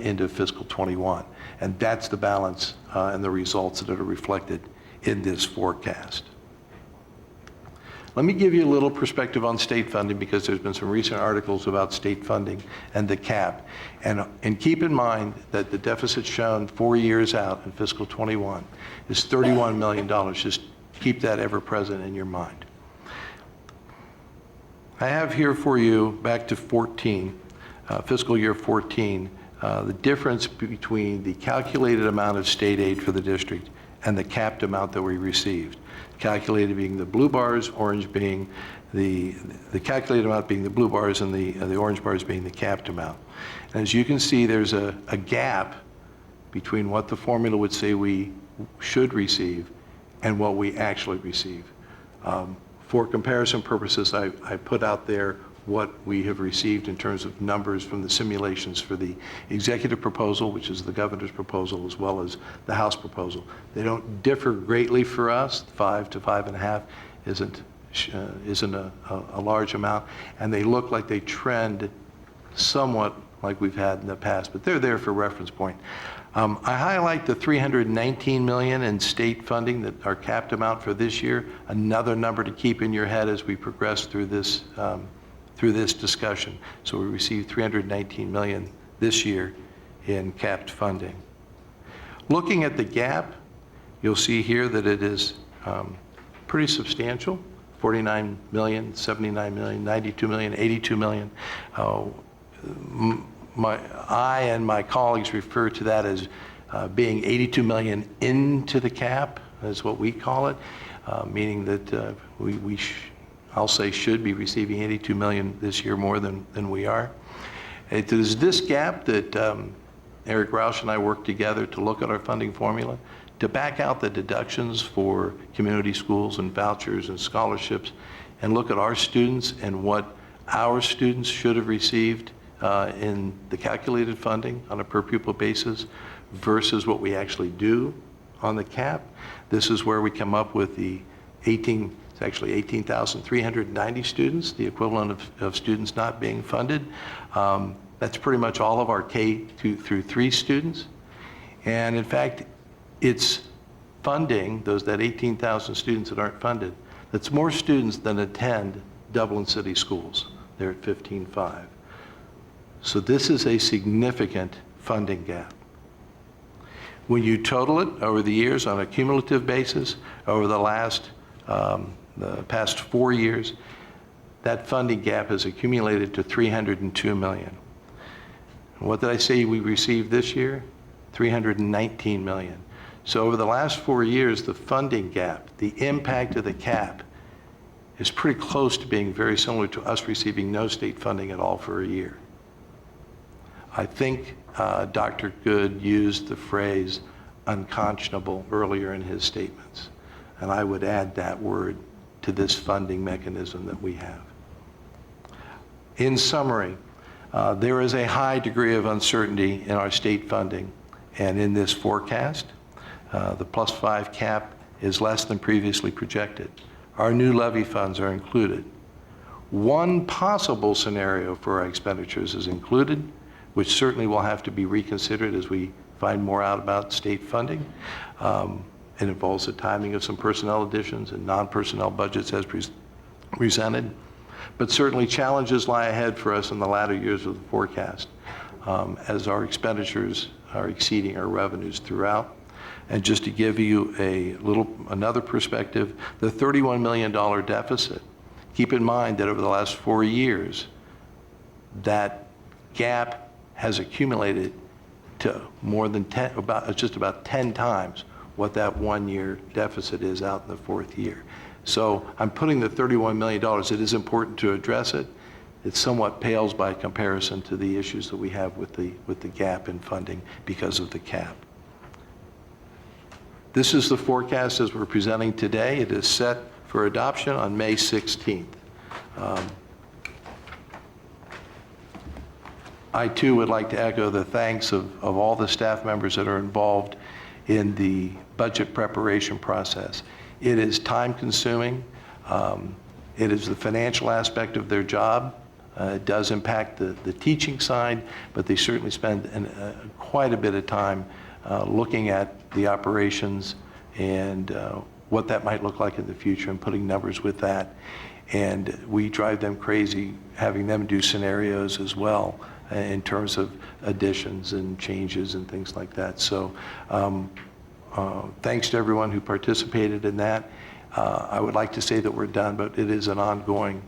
end of fiscal 21. And that's the balance and the results that are reflected in this forecast. Let me give you a little perspective on state funding, because there's been some recent articles about state funding and the cap. And keep in mind that the deficit shown 4 years out in fiscal 21 is $31 million. Just keep that ever present in your mind. I have here for you, back to 14, fiscal year 14, the difference between the calculated amount of state aid for the district and the capped amount that we received. Calculated being the blue bars, orange being the calculated amount being the blue bars, and the orange bars being the capped amount. And as you can see, there's a gap between what the formula would say we should receive and what we actually receive. For comparison purposes, I put out there what we have received in terms of numbers from the simulations for the executive proposal, which is the governor's proposal, as well as the House proposal. They don't differ greatly for us. 5 to 5.5 isn't a large amount, and they look like they trend somewhat like we've had in the past, but they're there for reference point. I highlight the $319 million in state funding, that our capped amount for this year, another number to keep in your head as we progress through this through this discussion. So we received $319 million this year in capped funding. Looking at the gap, you'll see here that it is pretty substantial, 49 million, 79 million, 92 million, 82 million. I and my colleagues refer to that as being 82 million into the cap, is what we call it, meaning that I'll say should be receiving 82 million this year more than we are. It is this gap that Eric Roush and I worked together to look at our funding formula, to back out the deductions for community schools and vouchers and scholarships, and look at our students and what our students should have received in the calculated funding on a per pupil basis versus what we actually do on the cap. This is where we come up with the 18,390 students, the equivalent of students not being funded. That's pretty much all of our K through 3 students. And in fact, it's funding, that 18,000 students that aren't funded, that's more students than attend Dublin City schools. They're at 15,500. So this is a significant funding gap. When you total it over the years on a cumulative basis, over the past 4 years, that funding gap has accumulated to $302 million. And what did I say we received this year? $319 million. So over the last 4 years, the funding gap, the impact of the cap, is pretty close to being very similar to us receiving no state funding at all for a year. I think Dr. Good used the phrase unconscionable earlier in his statements, and I would add that word to this funding mechanism that we have. In summary, there is a high degree of uncertainty in our state funding and in this forecast. The +5 cap is less than previously projected. Our new levy funds are included. One possible scenario for our expenditures is included, which certainly will have to be reconsidered as we find more out about state funding. It involves the timing of some personnel additions and non-personnel budgets as presented. But certainly challenges lie ahead for us in the latter years of the forecast as our expenditures are exceeding our revenues throughout. And just to give you another perspective, the $31 million deficit, keep in mind that over the last 4 years, that gap has accumulated to more than just about 10 times what that 1 year deficit is out in the 4th year. So I'm putting the $31 million, it is important to address it. It somewhat pales by comparison to the issues that we have with the gap in funding because of the cap. This is the forecast as we're presenting today. It is set for adoption on May 16th. I too would like to echo the thanks of all the staff members that are involved in the budget preparation process. It is time consuming. It is the financial aspect of their job. It does impact the teaching side, but they certainly spend quite a bit of time looking at the operations and what that might look like in the future and putting numbers with that. And we drive them crazy having them do scenarios as well in terms of additions and changes and things like that. So thanks to everyone who participated in that. I would like to say that we're done, but it is an ongoing,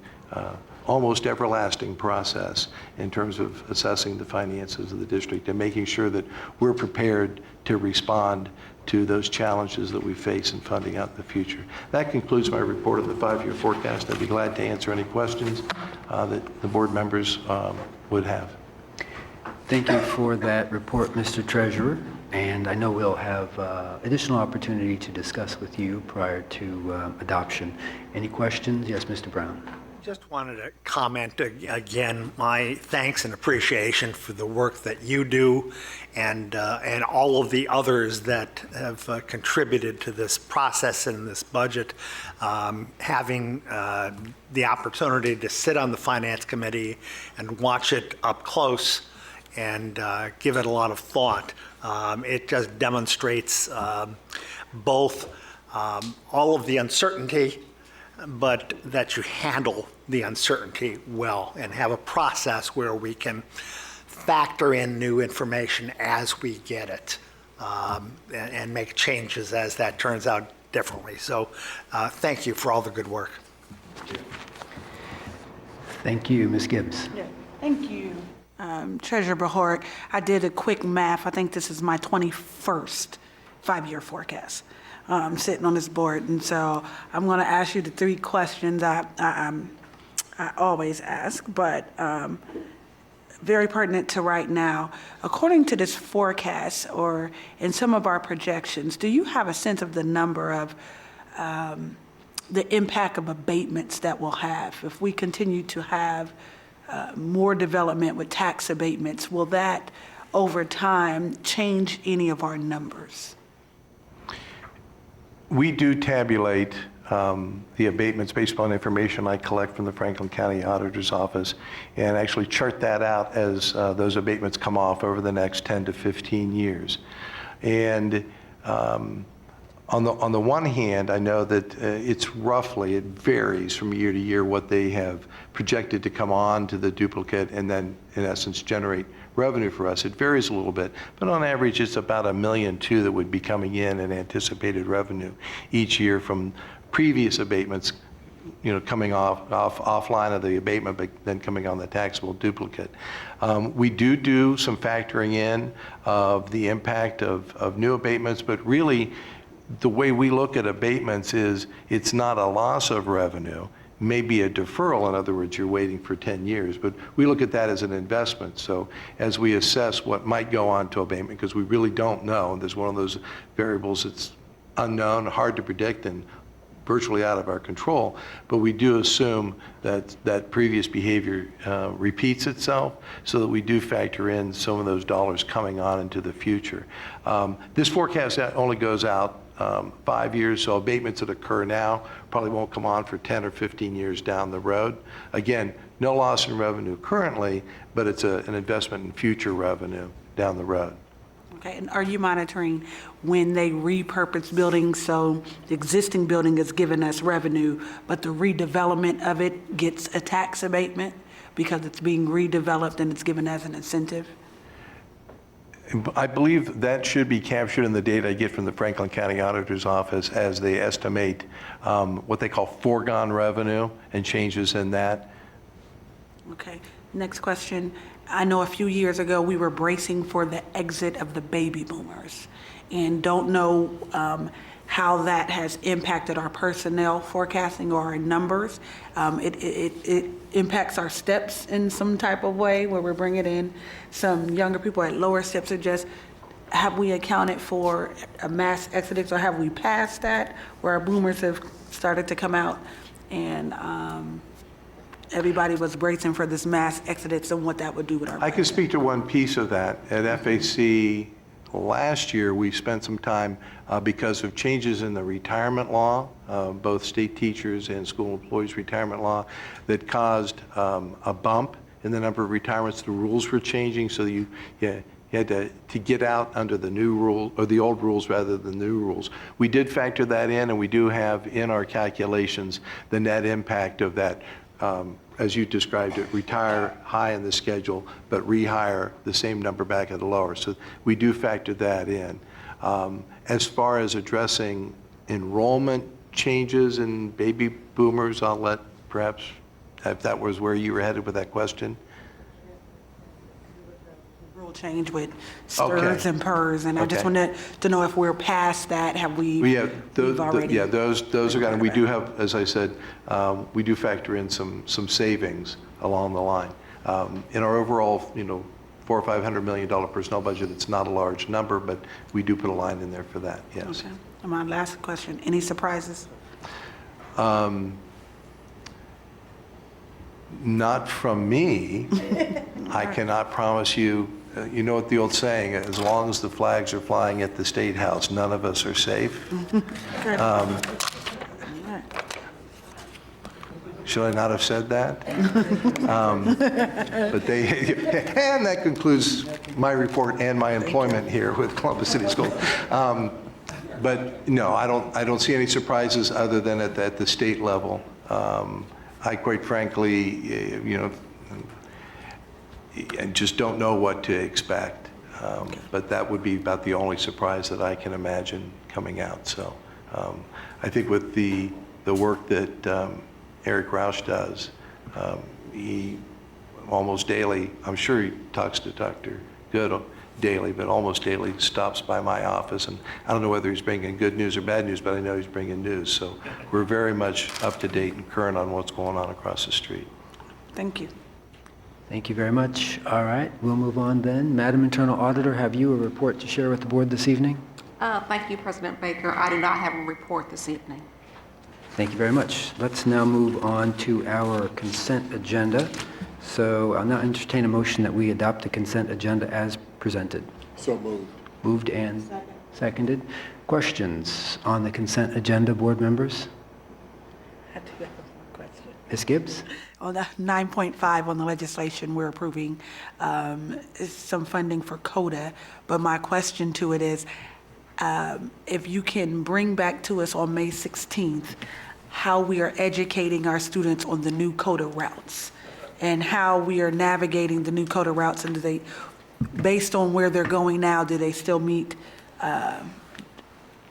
almost everlasting process in terms of assessing the finances of the district and making sure that we're prepared to respond to those challenges that we face in funding out in the future. That concludes my report on the 5-year forecast. I'd be glad to answer any questions that the board members would have. Thank you for that report, Mr. Treasurer. And I know we'll have additional opportunity to discuss with you prior to adoption. Any questions? Yes, Mr. Brown. Just wanted to comment again, my thanks and appreciation for the work that you do and all of the others that have contributed to this process and this budget. Having the opportunity to sit on the Finance Committee and watch it up close and give it a lot of thought. It just demonstrates both all of the uncertainty but that you handle the uncertainty well and have a process where we can factor in new information as we get it, and make changes as that turns out differently. So thank you for all the good work. Thank you, Ms. Gibbs. Thank you. Treasurer Behort, I did a quick math. I think this is my 21st five-year forecast sitting on this board. And so I'm going to ask you the three questions I always ask, but very pertinent to right now. According to this forecast or in some of our projections, do you have a sense of the number of the impact of abatements that we'll have? If we continue to have more development with tax abatements, will that over time change any of our numbers? We do tabulate the abatements based upon information I collect from the Franklin County Auditor's Office and actually chart that out as those abatements come off over the next 10 to 15 years. And on the one hand, I know that it varies from year to year what they have projected to come on to the duplicate and then in essence generate revenue for us. It varies a little bit, but on average it's about $1.2 million that would be coming in anticipated revenue each year from previous abatements, coming offline of the abatement, but then coming on the taxable duplicate. We do some factoring in of the impact of new abatements, but really the way we look at abatements is it's not a loss of revenue, maybe a deferral. In other words, you're waiting for 10 years, but we look at that as an investment. So as we assess what might go on to abatement, because we really don't know, there's one of those variables that's unknown, hard to predict, and virtually out of our control, but we do assume that previous behavior repeats itself so that we do factor in some of those dollars coming on into the future. This forecast only goes out 5 years, so abatements that occur now probably won't come on for 10 or 15 years down the road. Again, no loss in revenue currently, but it's an investment in future revenue down the road. Okay, and are you monitoring when they repurpose buildings, so the existing building is giving us revenue, but the redevelopment of it gets a tax abatement because it's being redeveloped and it's given as an incentive? I believe that should be captured in the data I get from the Franklin County Auditor's Office as they estimate what they call foregone revenue and changes in that. Okay, next question. I know a few years ago we were bracing for the exit of the baby boomers and don't know how that has impacted our personnel forecasting or our numbers. It impacts our steps in some type of way where we're bringing in some younger people at lower steps. Or just have we accounted for a mass exodus, or have we passed that where our boomers have started to come out and everybody was bracing for this mass exodus and what that would do with our... I can speak to one piece of that. At FAC last year, we spent some time because of changes in the retirement law, both state teachers and school employees retirement law, that caused a bump in the number of retirements. The rules were changing, so you had to get out under the new rule, or the old rules rather than the new rules. We did factor that in, and we do have in our calculations the net impact of that. As you described it, retire high in the schedule, but rehire the same number back at a lower. So we do factor that in. As far as addressing enrollment changes in baby boomers, I'll let perhaps, if that was where you were headed with that question. Rule change with STIRS Okay. and PERS, and I just Okay. wanted to know if we're past that. Have we? Those are gone. We do have, as I said, we do factor in some savings along the line. In our overall, $400 or $500 million personnel budget, it's not a large number, but we do put a line in there for that. Yes. Okay. And my last question: any surprises? Not from me. I cannot promise you. You know what the old saying, as long as the flags are flying at the State House, none of us are safe. Should I not have said that? But and that concludes my report and my employment here with Columbus City Schools. But no, I don't see any surprises other than at the state level. I quite frankly, I just don't know what to expect. But that would be about the only surprise that I can imagine coming out. So I think with the work that Eric Roush does, he almost daily, I'm sure he talks to Dr. Good daily, but almost daily stops by my office. And I don't know whether he's bringing good news or bad news, but I know he's bringing news. So we're very much up to date and current on what's going on across the street. Thank you. Thank you very much. All right, we'll move on then. Madam Internal Auditor, have you a report to share with the board this evening? Thank you, President Baker. I do not have a report this evening. Thank you very much. Let's now move on to our consent agenda. So I'll now entertain a motion that we adopt the consent agenda as presented. So moved. Moved and seconded. Questions on the consent agenda, board members? I do have a question. Ms. Gibbs? On the 9.5 on the legislation, we're approving some funding for CODA, but my question to it is, if you can bring back to us on May 16th how we are educating our students on the new CODA routes and how we are navigating the new CODA routes, and do they, based on where they're going now, do they still meet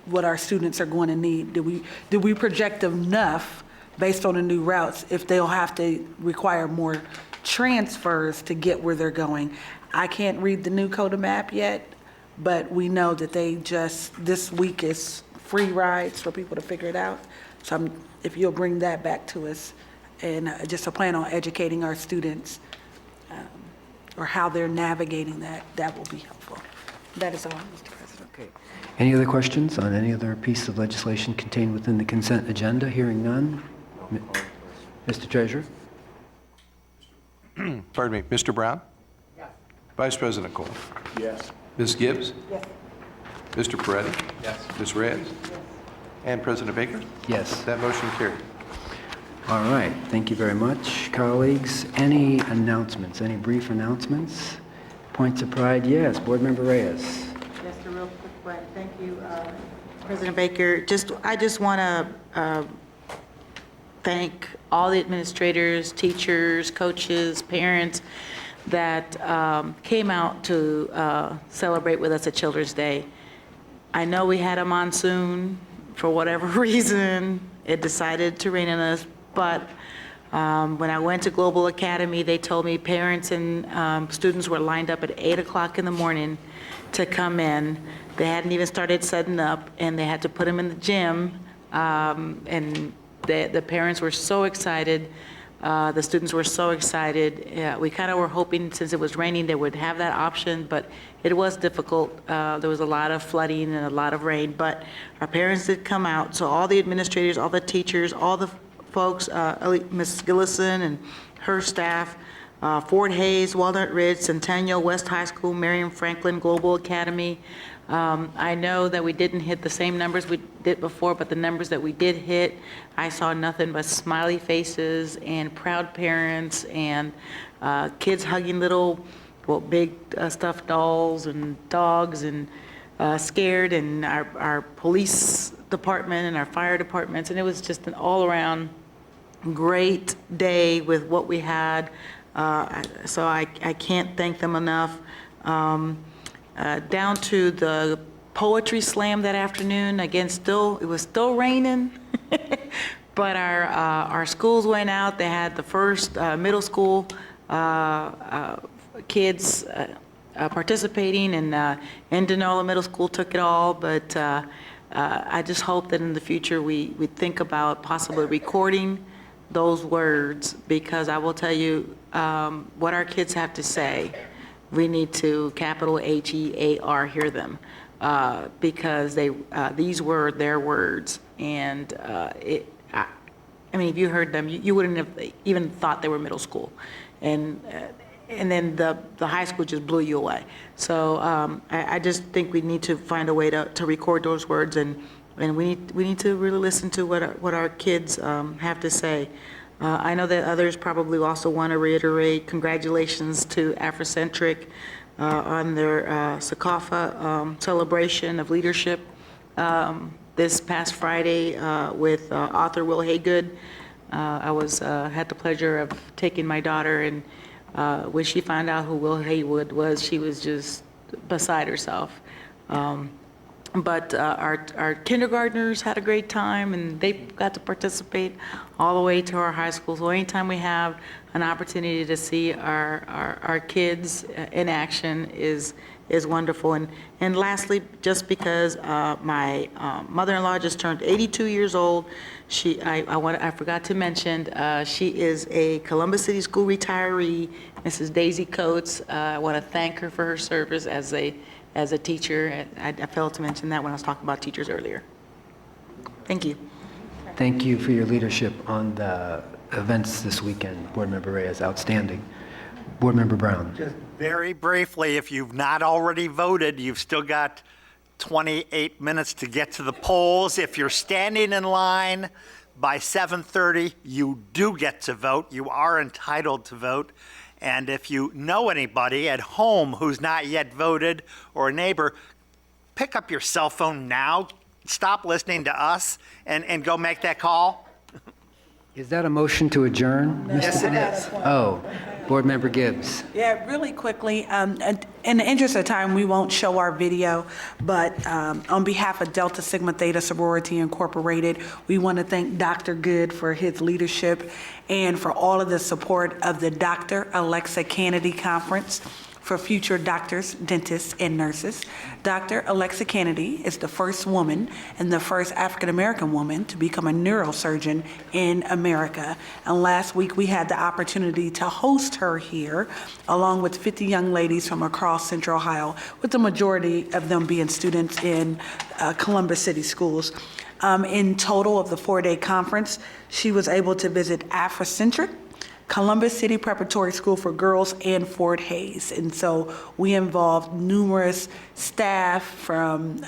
what our students are going to need? Do we project enough based on the new routes if they'll have to require more transfers to get where they're going? I can't read the new CODA map yet, but we know that this week is free rides for people to figure it out. So if you'll bring that back to us, and just a plan on educating our students or how they're navigating that will be helpful. That is all, Mr. President. Okay. Any other questions on any other piece of legislation contained within the consent agenda? Hearing none. Mr. Treasurer? Pardon me, Mr. Brown? Yes. Vice President Cole? Yes. Ms. Gibbs? Yes. Mr. Peretti? Yes. Ms. Reyes? Yes. And President Baker? Yes. That motion carried. All right. Thank you very much, colleagues. Any announcements? Any brief announcements? Points of pride? Yes. Board Member Reyes. Just a real quick one. Thank you, President Baker. I just want to thank all the administrators, teachers, coaches, parents that came out to celebrate with us at Children's Day. I know we had a monsoon. For whatever reason, it decided to rain on us. But when I went to Global Academy, they told me parents and students were lined up at 8 o'clock in the morning to come in. They hadn't even started setting up, and they had to put them in the gym. And the parents were so excited. The students were so excited. We kind of were hoping, since it was raining, they would have that option, but it was difficult. There was a lot of flooding and a lot of rain, but our parents did come out. So all the administrators, all the teachers, all the folks, Ms. Gillison and her staff, Fort Hayes, Walnut Ridge, Centennial, West High School, Marion Franklin, Global Academy. I know that we didn't hit the same numbers we did before, but the numbers that we did hit, I saw nothing but smiley faces and proud parents and kids hugging little, big stuffed dolls and dogs and scared, and our police department and our fire departments, and it was just an all-around great day with what we had. So I can't thank them enough. Down to the poetry slam that afternoon. Again, it was still raining, but our schools went out. They had the first middle school kids participating, and Indianola Middle School took it all. But I just hope that in the future we think about possibly recording those words, because I will tell you what our kids have to say. We need to capital HEAR hear them, because these were their words, and I mean, if you heard them, you wouldn't have even thought they were middle school, and then the high school just blew you away. So I just think we need to find a way to record those words, and we need to really listen to what our kids have to say. I know that others probably also want to reiterate congratulations to Afrocentric on their SACAFA celebration of leadership. this past Friday with author Will Haygood. I had the pleasure of taking my daughter, and when she found out who Will Haywood was, she was just beside herself. But our kindergartners had a great time, and they got to participate all the way to our high school. So anytime we have an opportunity to see our kids in action is wonderful. And lastly, just because my mother-in-law just turned 82 years old, I forgot to mention, she is a Columbus City School retiree, Mrs. Daisy Coates. I want to thank her for her service as a teacher. I failed to mention that when I was talking about teachers earlier. Thank you. Thank you for your leadership on the events this weekend, Board Member Reyes. Outstanding. Board Member Brown. Just very briefly, if you've not already voted, you've still got 28 minutes to get to the polls. If you're standing in line by 7:30, you do get to vote. You are entitled to vote. And if you know anybody at home who's not yet voted or a neighbor, pick up your cell phone now, stop listening to us, and go make that call. Is that a motion to adjourn? Yes, it is. Oh, Board Member Gibbs. Yeah, really quickly, in the interest of time, we won't show our video, but on behalf of Delta Sigma Theta Sorority Incorporated, we want to thank Dr. Good for his leadership and for all of the support of the Dr. Alexa Kennedy Conference for future doctors, dentists, and nurses. Dr. Alexa Kennedy is the first woman and the first African-American woman to become a neurosurgeon in America. And last week we had the opportunity to host her here, along with 50 young ladies from across Central Ohio, with the majority of them being students in Columbus City schools. In total of the 4-day conference, she was able to visit Afrocentric, Columbus City Preparatory School for Girls, and Fort Hayes. And so we involved numerous staff from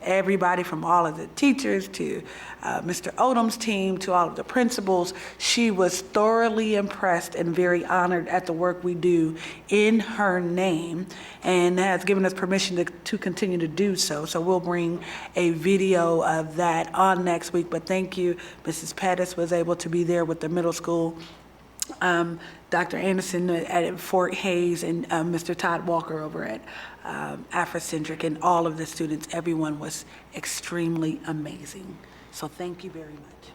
everybody from all of the teachers to Mr. Odom's team to all of the principals. She was thoroughly impressed and very honored at the work we do in her name and has given us permission to continue to do so. So we'll bring a video of that on next week. But thank you. Mrs. Pettis was able to be there with the middle school. Dr. Anderson at Fort Hayes and Mr. Todd Walker over at Afrocentric, and all of the students, everyone was extremely amazing. So thank you very much.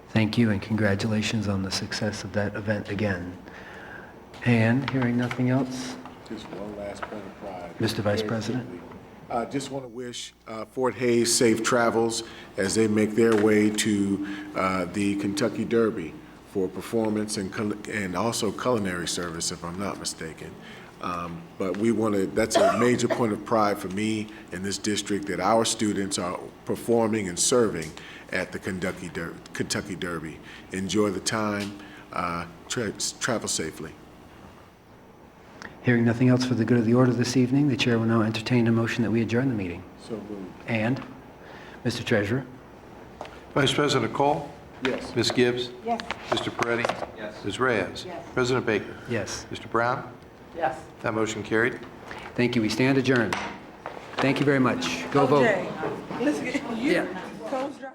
Thank you, and congratulations on the success of that event again. And hearing nothing else, Just one last point of pride. Mr. Vice President. I just want to wish Fort Hayes safe travels as they make their way to the Kentucky Derby for performance and also culinary service, if I'm not mistaken. But we want to, that's a major point of pride for me in this district, that our students are performing and serving at the Kentucky Derby. Enjoy the time, travel safely. Hearing nothing else for the good of the order this evening, the chair will now entertain a motion that we adjourn the meeting. So moved. And, Mr. Treasurer? Vice President Cole? Yes. Ms. Gibbs? Yes. Mr. Peretti? Yes. Ms. Reyes? Yes. President Baker? Yes. Mr. Brown? Yes. That motion carried. Thank you. We stand adjourned. Thank you very much. Go vote. OJ, let's get you. Coach